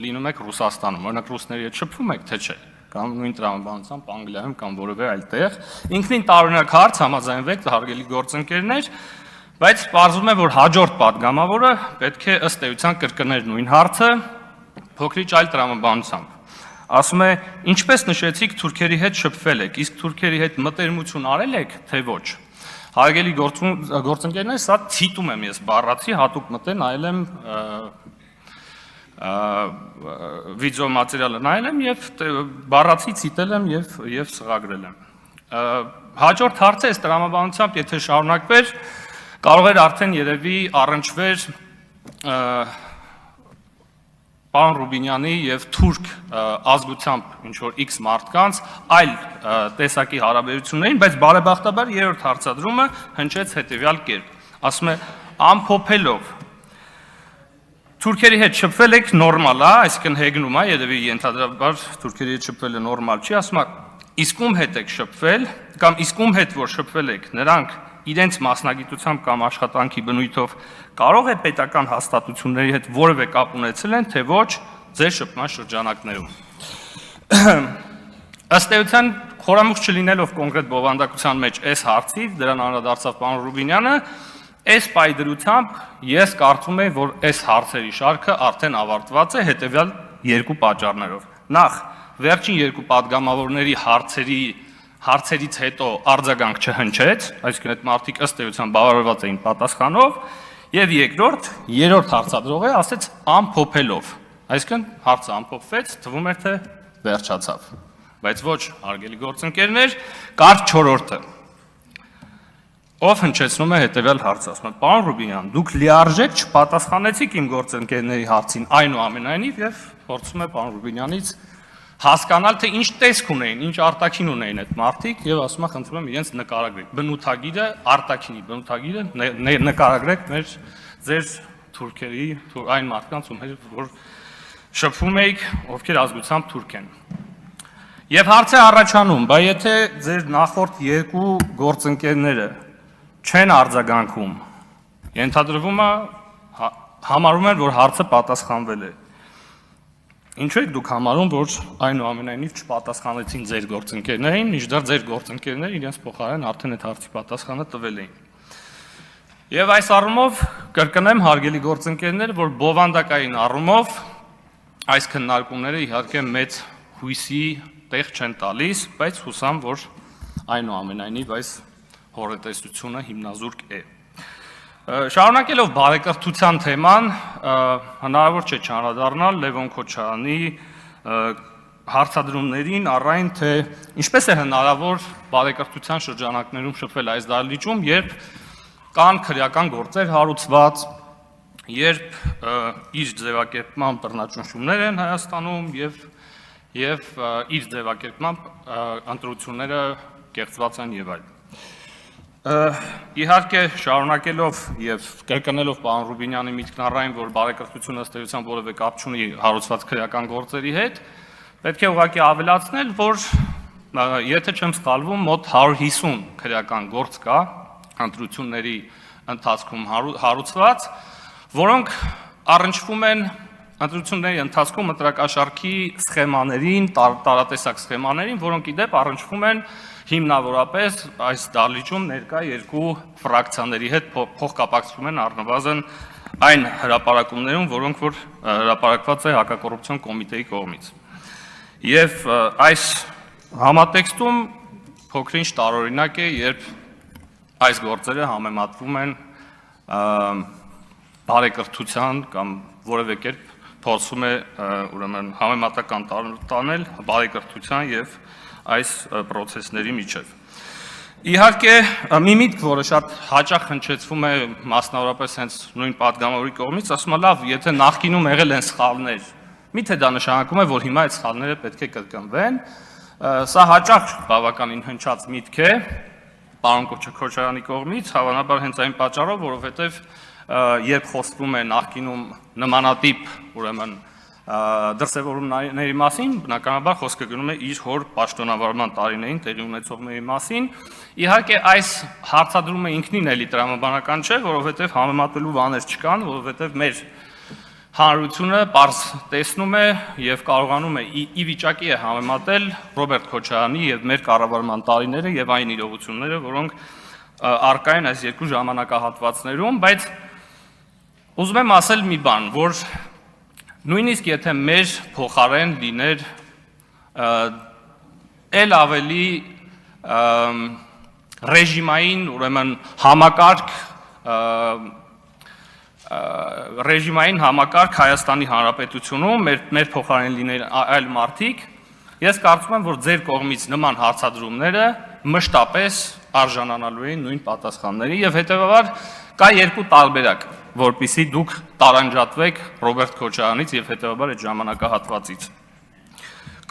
լինում եք Ռուսաստանում, օրինակ ռուսների հետ շփվում եք, թե չէ, կամ նույն տրամաբանությամբ Անգլիայում կամ որևէ այլ տեղ, ինքնին տարօրինակ հարց համաձայնվեք, հարգելի գործընկերներ, բայց պարզվում է, որ հաջորդ պատգամավորը պետք է ըստ էության կրկներ նույն հարցը փոքրիչ այլ տրամաբանությամբ։ Ասում է, ինչպես նշեցիք, թուրքերի հետ շփվել եք, իսկ թուրքերի հետ մտերմություն արել եք, թե ոչ։ Հարգելի գործընկերներ, սա ցիտում եմ ես բառացի, հատուկ մտել նայել եմ վիդեո մատերիալը նայել եմ եւ բառացի ցիտել եմ եւ սղագրել եմ։ Հաջորդ հարցը այս տրամաբանությամբ եթե շարունակվեր, կարող էր արդեն երևի առնչվեր պարոն Ռուբինյանի եւ թուրք ազգությամբ ինչ որ X մարդկանց այլ տեսակի հարաբերություններին, բայց բարեբախտաբար երրորդ հարցադրումը հնչեց հետեւյալ կերպ։ Ասում է ամփոփելով թուրքերի հետ շփվել եք նորմալ է, այսինքն հեգնում է, երևի ենթադրաբար թուրքերի հետ շփվելը նորմալ չի, ասում է իսկ ում հետ եք շփվել կամ իսկ ում հետ որ շփվել եք, նրանք իրենց մասնագիտությամբ կամ աշխատանքի բնույթով կարող է պետական հաստատությունների հետ որևէ կապ ունեցել են, թե ոչ ձեր շփման շրջանակներում։ Ըստ էության խորամուխ չլինելով կոնկրետ բովանդակության մեջ այս հարցի, դրան անդրադարձավ պարոն Ռուբինյանը, այս պայդրությամբ ես կարծում եմ, որ այս հարցերի շարքը արդեն ավարտված է հետևյալ երկու պատճառներով։ Նախ, վերջին երկու պատգամավորների հարցերից հետո արձագանք չհնչեց, այսինքն այդ մարդիկ ըստ էության բավարարված էին պատասխանով, եւ երկրորդ, երրորդ հարցադրողը ասեց ամփոփելով, այսինքն հարցը ամփոփվեց, թվում էր թե վերջացավ, բայց ոչ, հարգելի գործընկերներ, կար չորրորդը, ով հնչեցնում է հետեւյալ հարցը, ասում է, պարոն Ռուբինյան, դուք լիարժեք չպատասխանեցիք իմ գործընկերների հարցին, այնուամենայնիվ եւ փորձում է պարոն Ռուբինյանից հասկանալ, թե ինչ տեսք ունեին, ինչ արտաքին ունեին այդ մարդիկ եւ ասում է, խնդրում եմ իրենց նկարագրեք։ Բնութագիրը, արտաքինի բնութագիրը նկարագրեք մեր ձեր թուրքերի, այն մարդկանց, ում հետ որ շփվում եք, ովքեր ազգությամբ թուրք են։ Եվ հարց է առաջանում, բայց եթե ձեր նախորդ երկու գործընկերները չեն արձագանքում, ենթադրվում է համարում են, որ հարցը պատասխանվել է։ Ինչու եք դուք համարում, որ այնուամենայնիվ չպատասխանեցին ձեր գործընկերներին, մինչդեռ ձեր գործընկերները իրենց փոխարեն արդեն այդ հարցի պատասխանը տվել էին։ Եվ այս առումով կրկնեմ հարգելի գործընկերներ, որ բովանդակային առումով այս քննարկումները իհարկե մեծ հույսի տեղ չեն տալիս, բայց հուսամ, որ այնուամենայնիվ այս հորետեսությունը հիմնազուրկ է։ Շարունակելով բարեկրթության թեման, հնարավոր չէ չանդրադառնալ Լևոն Քոչարյանի հարցադրումներին առայն թե ինչպես է հնարավոր բարեկրթության շրջանակներում շփվել այս դահլիճում, երբ կան քրեական գործեր հարուցված, երբ իր ձևակերպման բռնաճնշումներ են Հայաստանում եւ իր ձևակերպման ընտրությունները կեղծված են եւ այլն։ Իհարկե շարունակելով եւ կրկնելով պարոն Ռուբինյանի միտքն առայն, որ բարեկրթությունը ըստ էության որևէ կապ չունի հարուցված քրեական գործերի հետ, պետք է ուղղակի ավելացնել, որ եթե չեմ սխալվում, մոտ 150 քրեական գործ կա ընտրությունների ընթացքում հարուցված, որոնք առնչվում են ընտրությունների ընթացքում ընտրակաշառքի սխեմաներին, տարատեսակ սխեմաներին, որոնք ի դեպ առնչվում են հիմնավորապես այս դահլիճում ներկա երկու ֆրակցիաների հետ փոխկապակցվում են առնվազն այն հրապարակումներում, որոնք որ հրապարակված է հակակոռուպցիոն կոմիտեի կողմից։ Եվ այս համատեքստում փոքրինչ տարօրինակ է, երբ այս գործերը համեմատվում են բարեկրթության կամ որևէ կերպ փորձում է ուրեմն համեմատական տանել բարեկրթության եւ այս process-ների միջև։ Իհարկե, մի միտք, որը շատ հաճախ հնչեցվում է մասնավորապես հենց նույն պատգամավորի կողմից, ասում է լավ, եթե նախկինում եղել են սխալներ, միթե դա նշանակում է, որ հիմա այդ սխալները պետք է կրկնվեն։ Սա հաճախ բավականին հնչած միտք է պարոն Քոչարյանի կողմից, հավանաբար հենց այն պատճառով, որովհետև երբ խոսվում է նախկինում նմանատիպ, ուրեմն դրսևորումների մասին, բնականաբար խոսքը գնում է իր հոր պաշտոնավարման տարիներին տեղի ունեցողների մասին։ Իհարկե այս հարցադրումը ինքնին էլի տրամաբանական չէ, որովհետև համեմատելու բաներ չկան, որովհետև մեր հանրությունը պարզ տեսնում է եւ կարողանում է ի վիճակի է համեմատել Ռոբերտ Քոչարյանի եւ մեր կառավարման տարիները եւ այն իրողությունները, որոնք առկա են այս երկու ժամանակահատվածներում, բայց ուզում եմ ասել մի բան, որ նույնիսկ եթե մեր փոխարեն լիներ ել ավելի ռեժիմային, ուրեմն ռեժիմային համակարգ Հայաստանի Հանրապետությունում, մեր փոխարեն լիներ այլ մարդիկ, ես կարծում եմ, որ ձեր կողմից նման հարցադրումները մշտապես արժանանալու էին նույն պատասխանների եւ հետեւաբար կա երկու տարբերակ, որպեսզի դուք տարանջատվեք Ռոբերտ Քոչարյանից եւ հետեւաբար այդ ժամանակահատվածից։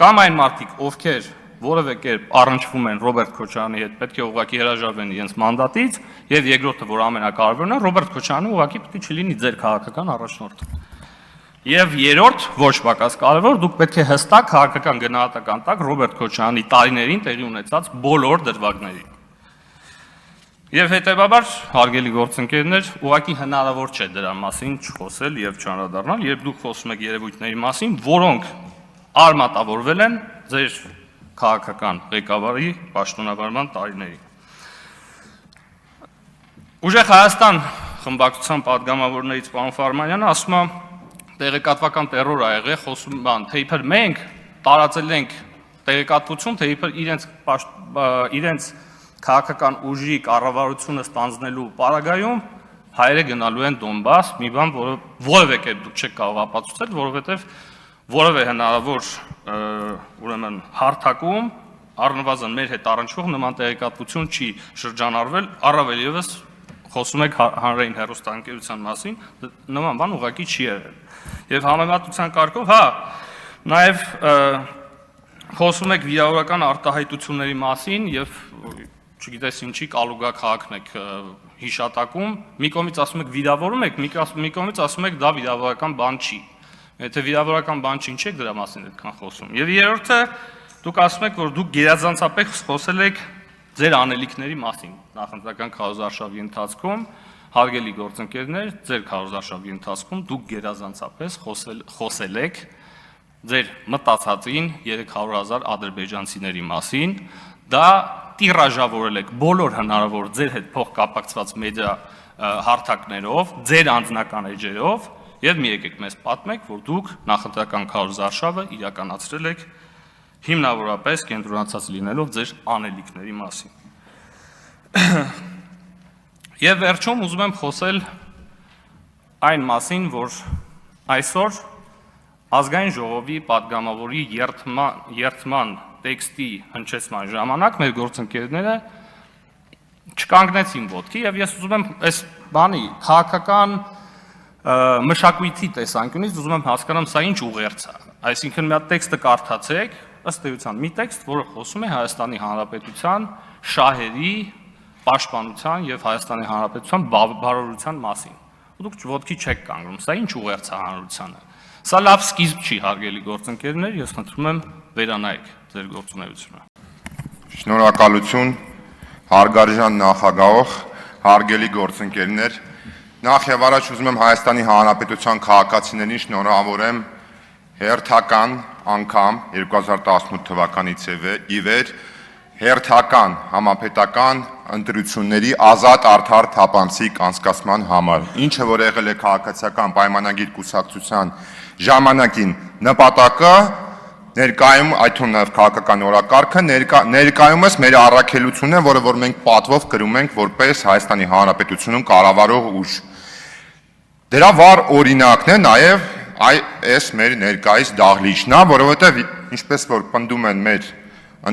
Կամ այն մարդիկ, ովքեր որևէ կերպ առնչվում են Ռոբերտ Քոչարյանի հետ, պետք է ուղղակի հրաժարվեն իրենց մանդատից, եւ երկրորդը, որ ամենակարևորն է, Ռոբերտ Քոչարյանը ուղղակի պետք է չլինի ձեր քաղաքական առաջնորդը։ Եվ երրորդ, ոչ պակաս կարևոր, դուք պետք է հստակ քաղաքական գնահատական տաք Ռոբերտ Քոչարյանի տարիներին տեղի ունեցած բոլոր դրվագներին։ Եվ հետեւաբար, հարգելի գործընկերներ, ուղղակի հնարավոր չէ դրա մասին չխոսել եւ չանդրադառնալ, երբ դուք խոսում եք երևույթների մասին, որոնք արմատավորվել են ձեր քաղաքական ղեկավարի պաշտոնավարման տարիներին։ Ուժեղ Հայաստան խմբակցության падգամավորներից պարոն Ֆարմանյանը ասում է, տեղեկատվական տերոր ա եղել, խոսում բան, թե իբր մենք տարածել ենք տեղեկատվություն, թե իբր իրենց քաղաքական ուժի կառավարությունը ստանձնելու պարագայում հայերը գնալու են Դոնբաս, մի բան, որը որևէ կերպ դուք չեք կարող ապացուցել, որովհետև որևէ հնարավոր ուրեմն հարթակում առնվազն մեր հետ առնչվող նման տեղեկատվություն չի շրջանառվել, առավել ևս խոսում եք հանրային հեռուստաընկերության մասին, նման բան ուղղակի չի եղել։ Եվ համեմատության կարգով, հա, նաև խոսում եք վիրավորական արտահայտությունների մասին եւ չգիտես ինչի կալուգա քաղաքն եք հիշատակում, մի կողմից ասում եք վիրավորում եք, մի կողմից ասում եք դա վիրավորական բան չի։ Եթե վիրավորական բան չի, ինչ եք դրա մասին այդքան խոսում։ Եվ երրորդը, դուք ասում եք, որ դուք գերազանցապես խոսել եք ձեր անելիքների մասին նախընտրական քարոզարշավի ընթացքում, հարգելի գործընկերներ, ձեր քարոզարշավի ընթացքում դուք գերազանցապես խոսել եք ձեր մտածածին 300,000 ադրբեջանցիների մասին, դա տիրաժավորել եք բոլոր հնարավոր ձեր հետ փոխկապակցված մեդիա հարթակներով, ձեր անձնական էջերով եւ մի եկեք մեզ պատմեք, որ դուք նախընտրական քարոզարշավը իրականացրել եք հիմնավորապես կենտրոնացած լինելով ձեր անելիքների մասին։ Եվ վերջում ուզում եմ խոսել այն մասին, որ այսօր ազգային ժողովի падգամավորի երթման տեքստի հնչեցման ժամանակ մեր գործընկերները չկանգնեցին ոտքի եւ ես ուզում եմ այս բանի քաղաքական մշակույթի տեսանկյունից ուզում եմ հասկանամ սա ինչ ուղերձ է, այսինքն մի հատ տեքստը կարդացեք, ըստ էության մի տեքստ, որը խոսում է Հայաստանի Հանրապետության շահերի պաշտպանության եւ Հայաստանի Հանրապետության բարօրության մասին։ Ու դուք ոտքի չեք կանգնում, սա ինչ ուղերձ է հանրությանը։ Սա լավ սկիզբ չի, հարգելի գործընկերներ, ես խնդրում եմ վերանայեք ձեր գործունեությունը։ Շնորհակալություն, հարգարժան նախագահող, հարգելի գործընկերներ, նախ եւ առաջ ուզում եմ Հայաստանի Հանրապետության քաղաքացիներին շնորհավորեմ հերթական անգամ 2018 թվականից ի վեր հերթական համապետական ընտրությունների ազատ արդար թափանցիկ անցկացման համար, ինչը որ եղել է քաղաքացիական պայմանագիր կուսակցության ժամանակին նպատակը ներկայում այդ նաև քաղաքական օրակարգը ներկայումս մեր առաքելությունն է, որը որ մենք պատվով կրում ենք որպես Հայաստանի Հանրապետությունում կառավարող ուժ։ Դրա վառ օրինակն է նաև այս մեր ներկայիս դահլիճն է, որովհետև ինչպես որ պնդում են մեր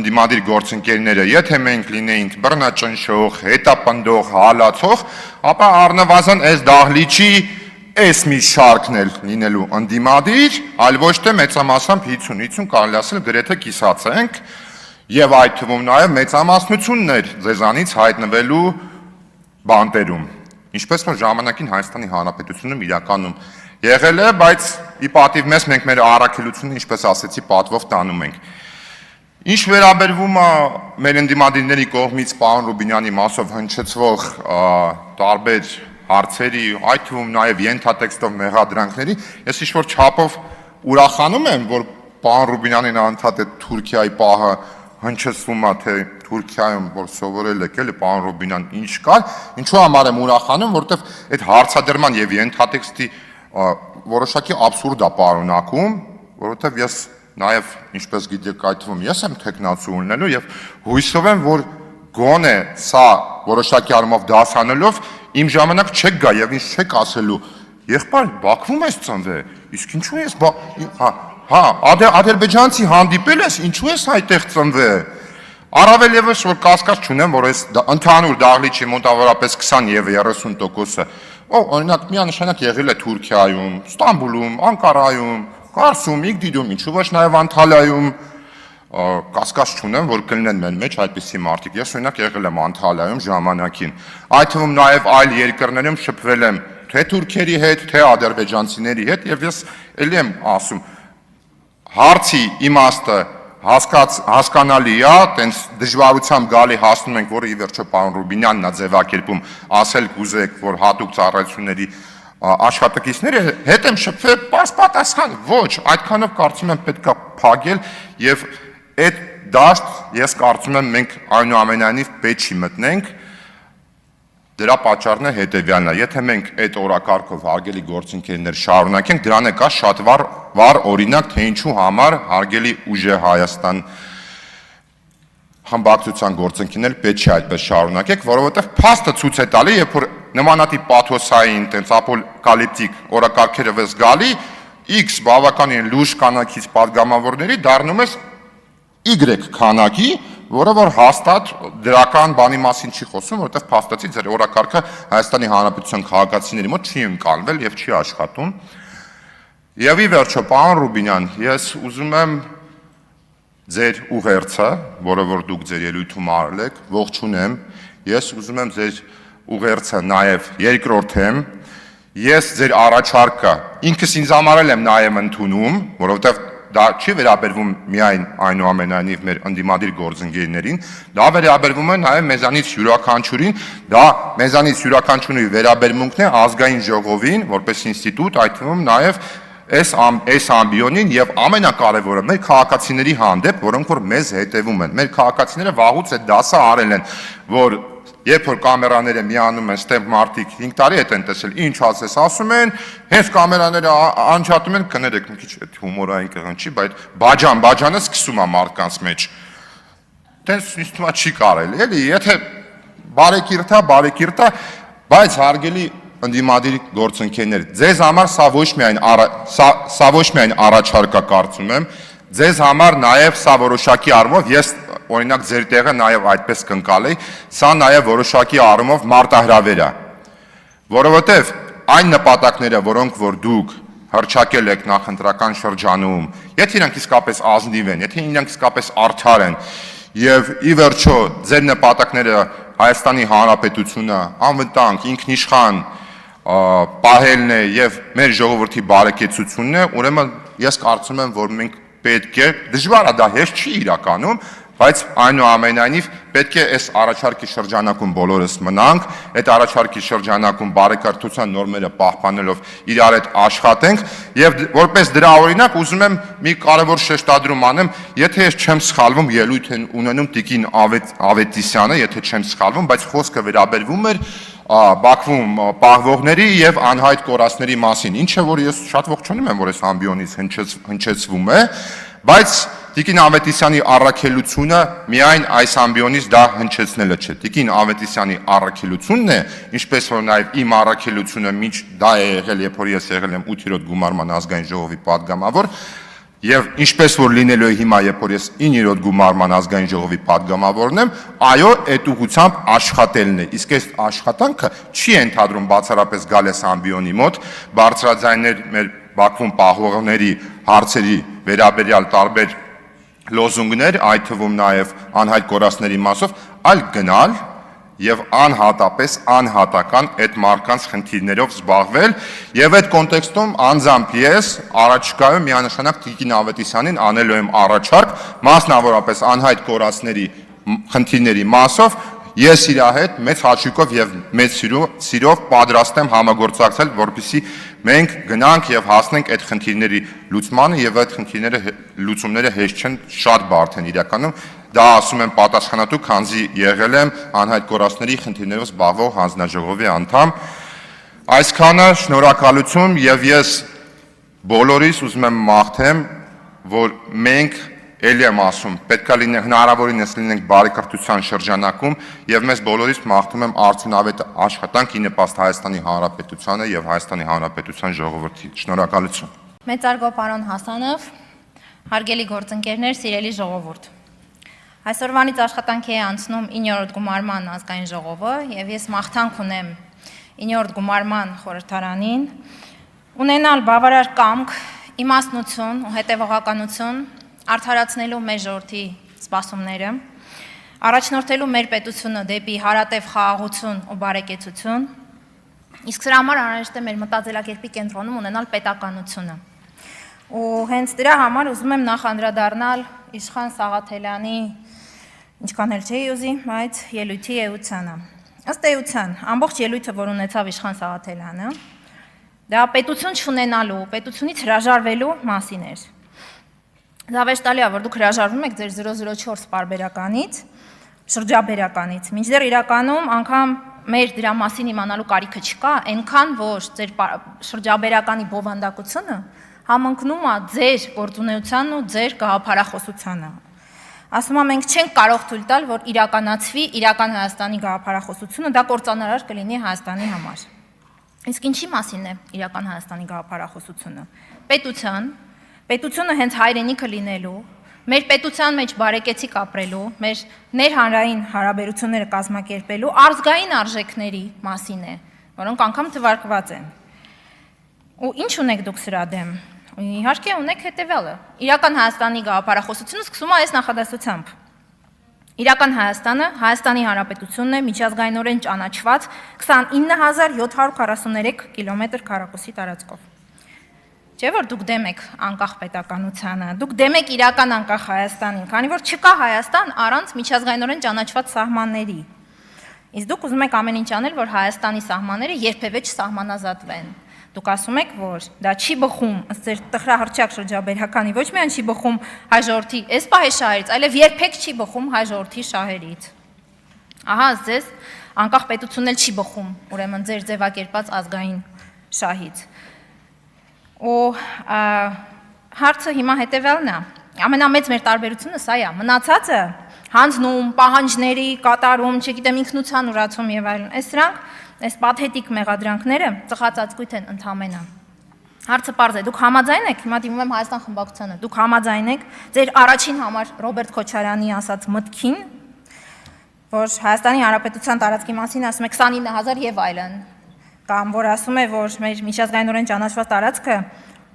ընդդիմադիր գործընկերները, եթե մենք լինեինք բռնաճնշող, հետապնդող, հալածող, ապա առնվազն այս դահլիճի այս մի շարքն էլ լինելու ընդդիմադիր, այլ ոչ թե մեծամասամբ 50-50 կարելի ասել գրեթե կիսացենք եւ այդ թվում նաեւ մեծամասնություններ ձեզանից հայտնվելու բանտերում, ինչպես որ ժամանակին Հայաստանի Հանրապետությունում իրականում եղել է, բայց ի պատիվ մեզ մենք մեր առաքելությունը, ինչպես ասեցի, պատվով տանում ենք։ Ինչ վերաբերվում է մեր ընդդիմադիրների կողմից պարոն Ռուբինյանի մասով հնչեցվող տարբեր հարցերի, այդ թվում նաև ենթատեքստով մեղադրանքների, ես ինչ-որ չափով ուրախանում եմ, որ պարոն Ռուբինյանին անդադ է Թուրքիայի պահը հնչեցվում է, թե Թուրքիայում, որ սովորել եք էլի պարոն Ռուբինյան ինչ կար, ինչու համար եմ ուրախանում, որովհետև այդ հարցադրման եւ ենթատեքստի որոշակի աբսուրդ է պարունակում, որովհետև ես նաև ինչպես գիտեք այդ թվում ես եմ տեխնացու ունենալու եւ հույսով եմ, որ գոնե սա որոշակի առումով դասանելով իմ ժամանակ չեք գա եւ ինչ չեք ասելու եղբայր Բաքվում ես ծնվել իսկ ինչու ես ադրբեջանցի հանդիպել ես ինչու ես այդտեղ ծնվել առավել եւս որ կասկած չունեմ որ այս ընդհանուր դահլիճի մոտավորապես 20 եւ 30%-ը օրինակ միանշանակ եղել է Թուրքիայում, Ստամբուլում, Անկարայում, Կարսում, Իգդիդում, ինչու ոչ նաեւ Անտալիայում կասկած չունեմ, որ կլինեն մեր մեջ այդպիսի մարդիկ։ Ես օրինակ եղել եմ Անտալիայում ժամանակին։ Այդ թվում նաև այլ երկրներում շփվել եմ թե թուրքերի հետ, թե ադրբեջանցիների հետ, եւ ես ելի եմ ասում, հարցի իմաստը հասկանալի է, տենց դժվարությամբ գալի հասնում ենք, որը ի վերջո պարոն Ռուբինյանն է ձևակերպում, ասել կուզեք, որ հատուկ ծառայությունների աշխատակիցները հետ եմ շփվել, պարզ պատասխան, ոչ, այդքանով կարծում եմ պետք է փակել եւ այդ դաշտ ես կարծում եմ մենք այնուամենայնիվ պետք չի մտնենք, դրա պատճառն է հետեւյալն է, եթե մենք այդ օրակարգով հարգելի գործընկերներ շարունակենք, դրան է կա շատ վառ օրինակ, թե ինչու համար հարգելի ուժը Հայաստան խմբակցության գործընկերներ պետք չէ այդպես շարունակեք, որովհետև փաստը ցույց է տալի, երբ որ նմանատիպ պաթոսային, տենց ապոկալիպտիկ օրակարգերը վես գալի, X բավականին լուրջ քանակից падգամավորների դառնում ես Y քանակի, որը որ հաստատ դրական բանի մասին չի խոսում, որովհետև փաստացի ձեր օրակարգը Հայաստանի Հանրապետության քաղաքացիների մոտ չի ընկալվել եւ չի աշխատում։ Եվ ի վերջո, պարոն Ռուբինյան, ես ուզում եմ ձեր ուղերձը, որը որ դուք ձեր ելույթում արել եք, ողջունեմ, ես ուզում եմ ձեր ուղերձը նաև երկրորդեմ, ես ձեր առաջարկը ինքս ինձ համար եմ նաև ընդունում, որովհետև դա չի վերաբերվում միայն այնուամենայնիվ մեր ընդդիմադիր գործընկերներին, դա վերաբերվում է նաև մեզանից յուրաքանչյուրին, դա մեզանից յուրաքանչյուրի վերաբերմունքն է ազգային ժողովին, որպես ինստիտուտ, այդ թվում նաև այս ամբիոնին եւ ամենակարևորը մեր քաղաքացիների հանդեպ, որոնք որ մեզ հետևում են։ Մեր քաղաքացիները վաղուց այդ դասը արել են, որ երբ որ կամերաները միանում են, ստեղ մարդիկ 5 տարի հետ են տեսել, ինչ ասես ասում են, հենց կամերաները անջատում են, կներեք մի քիչ այդ հումորային կղնչի, բայց բաջանը սկսում է մարդկանց մեջ։ Տենց ինձ թվում է չի կարելի, էլի, եթե բարեկիրթա, բայց հարգելի ընդդիմադիր գործընկերներ, ձեզ համար սա ոչ միայն առաջարկ է կարծում եմ, ձեզ համար նաև սա որոշակի առումով, ես օրինակ ձեր տեղը նաև այդպես կընկալեի, սա նաև որոշակի առումով մարտահրավեր է, որովհետև այն նպատակները, որոնք որ դուք հռչակել եք նախընտրական շրջանում, եթե իրանք իսկապես ազնիվ են, եթե իրանք իսկապես արդար են, եւ ի վերջո ձեր նպատակները Հայաստանի Հանրապետությունը անվտանգ, ինքնիշխան պահելն է եւ մեր ժողովրդի բարեկեցությունն է, ուրեմն ես կարծում եմ, որ մենք պետք է, դժվար է դա հեշտ չի իրականում, բայց այնուամենայնիվ պետք է այս առաջարկի շրջանակում բոլորս մնանք, այդ առաջարկի շրջանակում բարեկարգության նորմերը պահպանելով իրար հետ աշխատենք եւ որպես դրա օրինակ ուզում եմ մի կարևոր շեշտադրում անեմ, եթե ես չեմ սխալվում, ելույթ են ունենում Տիկին Ավետիսյանը, եթե չեմ սխալվում, բայց խոսքը վերաբերվում էր Բաքվում պահվողների եւ անհայտ կորածների մասին, ինչը որ ես շատ ողջունում եմ, որ այս ամբիոնից հնչեցվում է, բայց Տիկին Ավետիսյանի առաքելությունը միայն այս ամբիոնից դա հնչեցնելը չէ։ Տիկին Ավետիսյանի առաքելությունն է, ինչպես որ նաև իմ առաքելությունը մինչ դա է եղել, երբ որ ես եղել եմ 8-րդ գումարման ազգային ժողովի падգամավոր, եւ ինչպես որ լինելու է հիմա, երբ որ ես 9-րդ գումարման ազգային ժողովի падգամավորն եմ, այո, այդ ուղղությամբ աշխատելն է։ Իսկ այս աշխատանքը չի ընդհանրում բացառապես գալես ամբիոնի մոտ, բարձրաձայնել մեր Բաքվում պահվողների հարցերի վերաբերյալ տարբեր լոզունգներ, այդ թվում նաև անհայտ կորածների մասով, այլ գնալ եւ անհատապես անհատական այդ մարդկանց խնդիրներով զբաղվել եւ այդ կոնտեքստում անձամբ ես առաջկայում միանշանակ Տիկին Ավետիսյանին անելու եմ առաջարկ, մասնավորապես անհայտ կորածների խնդիրների մասով ես իր հետ մեծ հաճույքով եւ մեծ սիրով պատրաստ եմ համագործակցել, որպեսզի մենք գնանք եւ հասնենք այդ խնդիրների լուծմանը եւ այդ խնդիրները լուծումները հեշտ չեն, շատ բարդ են իրականում։ Դա ասում եմ պատասխանատու, քանզի եղել եմ անհայտ կորածների խնդիրներով զբաղվող հանձնաժողովի անդամ։ Այսքանը շնորհակալություն եւ ես բոլորիս ուզում եմ մաղթեմ, որ մենք ելի եմ ասում, պետք է լինենք հնարավորինս լինենք բարեկարգության շրջանակում եւ մեզ բոլորիս մաղթում եմ արդյունավետ աշխատանք ի նպաստ Հայաստանի Հանրապետությանը եւ Հայաստանի Հանրապետության ժողովրդի։ Շնորհակալություն։ Մեծարգո պարոն Հասանով, հարգելի գործընկերներ, սիրելի ժողովուրդ։ Այսօրվանից աշխատանքի է անցնում 9-րդ գումարման ազգային ժողովը եւ ես մաղթանք ունեմ 9-րդ գումարման խորհրդարանին ունենալ բավարար կամք, իմաստնություն ու հետևողականություն արդարացնելու մեր ժողովրդի սպասումները, առաջնորդելու մեր պետությունը դեպի հարատև խաղաղություն ու բարեկեցություն, իսկ սրա համար անհրաժեշտ է մեր մտածելակերպի կենտրոնում ունենալ պետականությունը։ Ու հենց դրա համար ուզում եմ նախ անդրադառնալ Իշխան Սաղաթելյանի, ինչքան էլ չէի ուզի, բայց ելույթի էությանը։ Ըստ էության, ամբողջ ելույթը, որ ունեցավ Իշխան Սաղաթելյանը, դա պետություն չունենալու, պետությունից հրաժարվելու մասին էր։ Զավեշտալի է, որ դուք հրաժարվում եք ձեր 004 պարբերականից, շրջաբերականից, մինչդեռ իրականում անգամ մեր դրա մասին իմանալու կարիքը չկա, այնքան որ ձեր շրջաբերականի բովանդակությունը համընկնում է ձեր գործունեությանն ու ձեր գաղափարախոսությանը։ Ասում եմ, մենք չենք կարող թույլ տալ, որ իրականացվի իրական Հայաստանի գաղափարախոսությունը, դա կործանարար կլինի Հայաստանի համար։ Իսկ ինչի մասին է իրական Հայաստանի գաղափարախոսությունը։ Պետությունը հենց հայրենիքը լինելու, մեր պետության մեջ բարեկեցիկ ապրելու, մեր ներհանրային հարաբերությունները կազմակերպելու ազգային արժեքների մասին է, որոնք անգամ թվարկված են։ Ու ինչ ունեք դուք սրա դեմ։ Իհարկե ունեք հետևյալը։ Իրական Հայաստանի գաղափարախոսությունը սկսում է այս նախադասությամբ։ Իրական Հայաստանը Հայաստանի Հանրապետությունն է միջազգայինորեն ճանաչված 29743 կիլոմետր քառակուսի տարածքով։ Չէ՞ որ դուք դեմ եք անկախ պետականությանը, դուք դեմ եք իրական անկախ Հայաստանին, քանի որ չկա Հայաստան առանց միջազգայինորեն ճանաչված սահմանների։ Իսկ դուք ուզում եք ամեն ինչ անել, որ Հայաստանի սահմանները երբևէ չսահմանազատվեն։ Դուք ասում եք, որ դա չի բխում, ըստ ձեր տխրահռչակ շրջաբերականի, ոչ միայն չի բխում հայ ժողովրդի այս պահի շահերից, այլև երբեք չի բխում հայ ժողովրդի շահերից։ Ահա ձեզ անկախ պետությունն էլ չի բխում, ուրեմն ձեր ձևակերպած ազգային շահից։ Ու հարցը հիմա հետևյալն է։ Ամենամեծ մեր տարբերությունը սա է, մնացածը հանձնում, պահանջների կատարում, չգիտեմ, ինքնության ուրացում եւ այլն։ Այս սրանք, այս պաթետիկ մեղադրանքները ծխածածկույթ են ընդհանրապես։ Հարցը պարզ է, դուք համաձայն եք, հիմա դիմում եմ Հայաստան խմբակցությանը, դուք համաձայն եք ձեր առաջին համար Ռոբերտ Քոչարյանի ասած մտքին, որ Հայաստանի Հանրապետության տարածքի մասին ասում է 29000 եւ այլն, կամ որ ասում է, որ մեր միջազգայինորեն ճանաչված տարածքը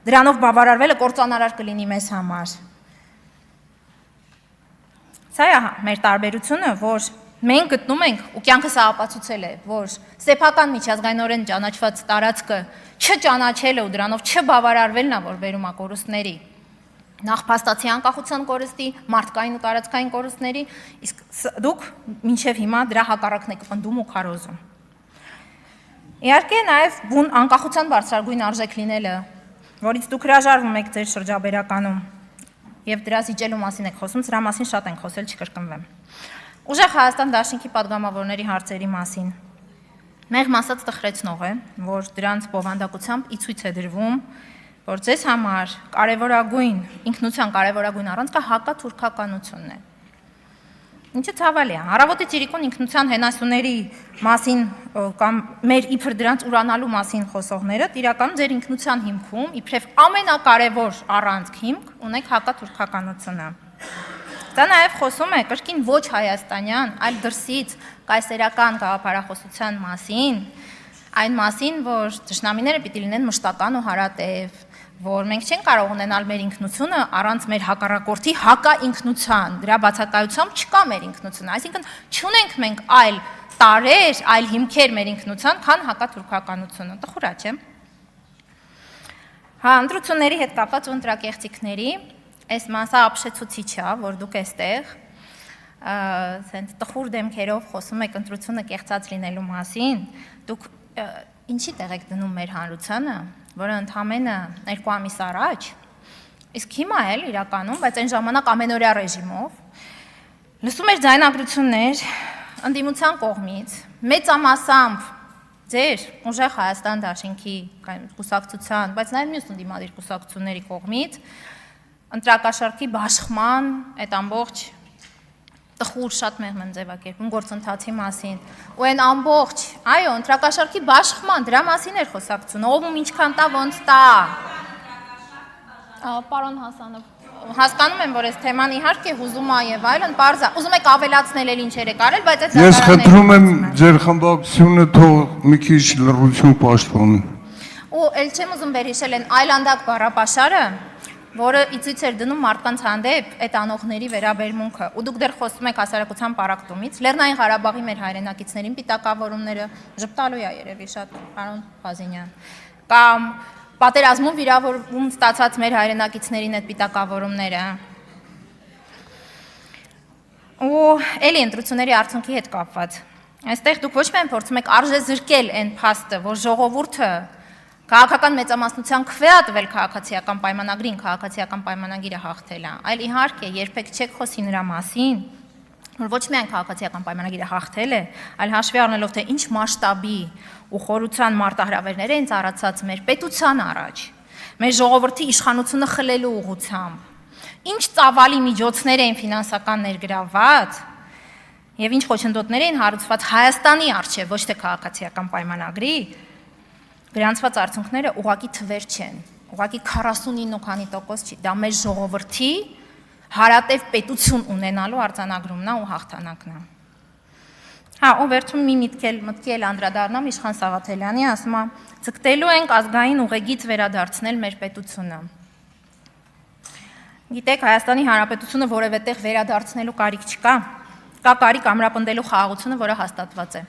դրանով բավարարվելը կործանարար կլինի մեզ համար։ Սա է մեր տարբերությունը, որ մենք գտնում ենք, ու կյանքը սա ապացուցել է, որ սեփական միջազգայինորեն ճանաչված տարածքը չճանաչելը ու դրանով չբավարարվելն է, որ բերում է կորուստների։ Նախ փաստացի անկախության կորստի, մարդկային ու տարածքային կորուստների, իսկ դուք մինչև հիմա դրա հակառակն եք պնդում ու քարոզում։ Իհարկե նաև բուն անկախության բարձրագույն արժեք լինելը, որից դուք հրաժարվում եք ձեր շրջաբերականում եւ դրա զիջելու մասին եք խոսում, դրա մասին շատ ենք խոսել, չկրկնվեմ։ Ուժեղ Հայաստան դաշինքի падգամավորների հարցերի մասին։ Մեղմ ասած տխրեցնող է, որ դրանց բովանդակությամբ ի ցույց է դրվում, որ ձեզ համար կարևորագույն, ինքնության կարևորագույն առանցքը հակաթուրքականությունն է։ Ինչը ցավալի է։ Առավոտից իրիկուն ինքնության հենասյուների մասին կամ մեր իբր դրանց ուրանալու մասին խոսողները իրականում ձեր ինքնության հիմքում իբրև ամենակարևոր առանցք հիմք ունեք հակաթուրքականությունը։ Դա նաև խոսում է կրկին ոչ հայաստանյան, այլ դրսից կայսերական գաղափարախոսության մասին, այն մասին, որ թշնամիները պիտի լինեն մշտական ու հարատև, որ մենք չենք կարող ունենալ մեր ինքնությունը առանց մեր հակառակորդի հակաինքնության, դրա բացակայությամբ չկա մեր ինքնությունը, այսինքն չունենք մենք այլ տարեր, այլ հիմքեր մեր ինքնության, քան հակաթուրքականությունը, տխուր է, չէ՞։ Հա, ընտրությունների հետ կապված ու ընտրակեղծիքների այս մասը ապշեցուցիչ է, որ դուք այստեղ սենց տխուր դեմքերով խոսում եք ընտրությունը կեղծած լինելու մասին, դուք ինչի տեղ եք դնում մեր հանրությանը, որը ընդհանրապես 2 ամիս առաջ, իսկ հիմա էլ իրականում, բայց այն ժամանակ ամենօրյա ռեժիմով, լսում էր ձայնագրություններ ընդդիմության կողմից, մեծամասամբ ձեր ուժեղ Հայաստան դաշինքի կուսակցության, բայց նաև մյուս ընդդիմադիր կուսակցությունների կողմից ընտրակաշառքի բաշխման, այդ ամբողջ տխուր շատ մեղմ եմ ձևակերպում գործընթացի մասին, ու այն ամբողջ, այո, ընտրակաշառքի բաշխման, դրա մասին էր խոսակցությունը, ով ում ինչքան տա, ոնց տա։ Պարոն Հասանով, հասկանում եմ, որ այս թեման իհարկե հուզում է եւ այլն, պարզ է, ուզում եք ավելացնել էլ ինչեր եք արել, բայց այդ Ես խնդրում եմ ձեր խմբակցությունը թող մի քիչ լռություն պաշտպանի։ Ու ել չեմ ուզում վերհիշել այն այլանդակ բառապաշարը, որը ի ցույց էր դնում մարդկանց հանդեպ այդ անողների վերաբերմունքը, ու դուք դեռ խոսում եք հասարակության պարակտումից, Լեռնային Ղարաբաղի մեր հայրենակիցներին պիտակավորումները, ժպտալու է երևի շատ, պարոն Փազինյան, կամ պատերազմում վիրավորում ստացած մեր հայրենակիցներին այդ պիտակավորումները։ Ու էլի ընտրությունների արդյունքի հետ կապված։ Այստեղ դուք ոչ միայն փորձում եք արժեզրկել այն փաստը, որ ժողովուրդը քաղաքական մեծամասնության քվեատվել քաղաքացիական պայմանագրին, քաղաքացիական պայմանագիրը հաղթել է, այլ իհարկե երբեք չեք խոսի նրա մասին, որ ոչ միայն քաղաքացիական պայմանագիրը հաղթել է, այլ հաշվի առնելով թե ինչ մասշտաբի ու խորության մարտահրավերներ են ծառացած մեր պետության առաջ, մեր ժողովրդի իշխանությունը խլելու ուղղությամբ, ինչ ծավալի միջոցներ էին ֆինանսական ներգրավված եւ ինչ խոչընդոտներ էին հարուցված Հայաստանի արչեւ, ոչ թե քաղաքացիական պայմանագրի, գրանցված արդյունքները ուղղակի թվեր չեն, ուղղակի 49% չի, դա մեր ժողովրդի հարատև պետություն ունենալու արձանագրումն է ու հաղթանակն է։ Հա, ու վերջում մի մտքի էլ անդրադառնամ Իշխան Սաղաթելյանի, ասում է, ձգտելու ենք ազգային ուղեգից վերադարձնել մեր պետությունը։ Գիտեք, Հայաստանի Հանրապետությունը որևէ տեղ վերադարձնելու կարիք չկա, կա կարիք ամրապնդելու խաղաղությունը, որը հաստատված է։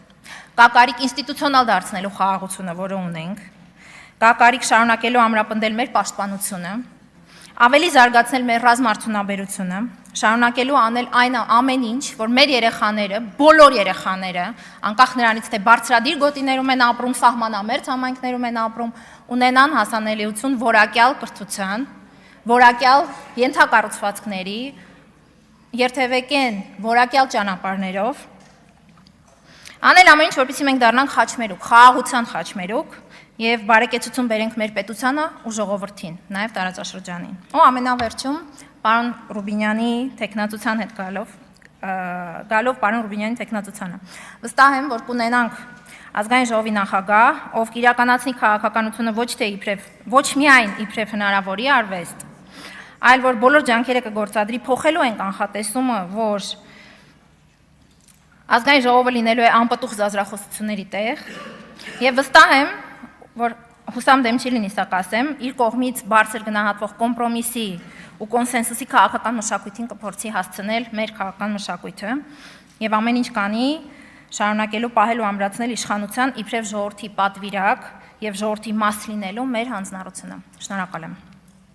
Կա կարիք ինստիտուցիոնալ դարձնելու խաղաղությունը, որը ունենք, կա կարիք շարունակելու ամրապնդել մեր պաշտպանությունը, Ավելի զարգացնել մեր ռազմարդյունաբերությունը, շարունակելու անել այն ամեն ինչ, որ մեր երեխաները, բոլոր երեխաները, անկախ նրանից թե բարձրադիր գոտիներում են ապրում, սահմանամերձ համայնքներում են ապրում, ունենան հասանելիություն որակյալ կրթության, որակյալ ենթակառուցվածքների, երթևեկեն որակյալ ճանապարհներով, անել ամեն ինչ, որպեսզի մենք դառնանք խաչմերուկ, խաղաղության խաչմերուկ եւ բարեկեցություն բերենք մեր պետությանը ու ժողովրդին, նաեւ տարածաշրջանին։ Ու ամենավերջում պարոն Ռուբինյանի տեխնացության հետ գալով պարոն Ռուբինյանի տեխնացությանը։ Վստահ եմ, որ կունենանք ազգային ժողովի նախագահ, ով կիրականացնի քաղաքականությունը ոչ միայն իբրև հնարավորի արվեստ, այլ որ բոլոր ջանքերը կգործադրի փոխելու են կանխատեսումը, որ ազգային ժողովը լինելու է անպտուղ զազրախոսությունների տեղ, եւ վստահ եմ, որ հուսամ դեմ չի լինի սա կասեմ, իր կողմից բարձր գնահատվող կոմպրոմիսի ու կոնսենսուսի քաղաքական մշակույթին կփորձի հասցնել մեր քաղաքական մշակույթը եւ ամեն ինչ կանի շարունակելու պահել ու ամրացնել իշխանության իբրև ժողովրդի պատվիրակ եւ ժողովրդի մաս լինելու մեր հանձնառությունը։ Շնորհակալ եմ։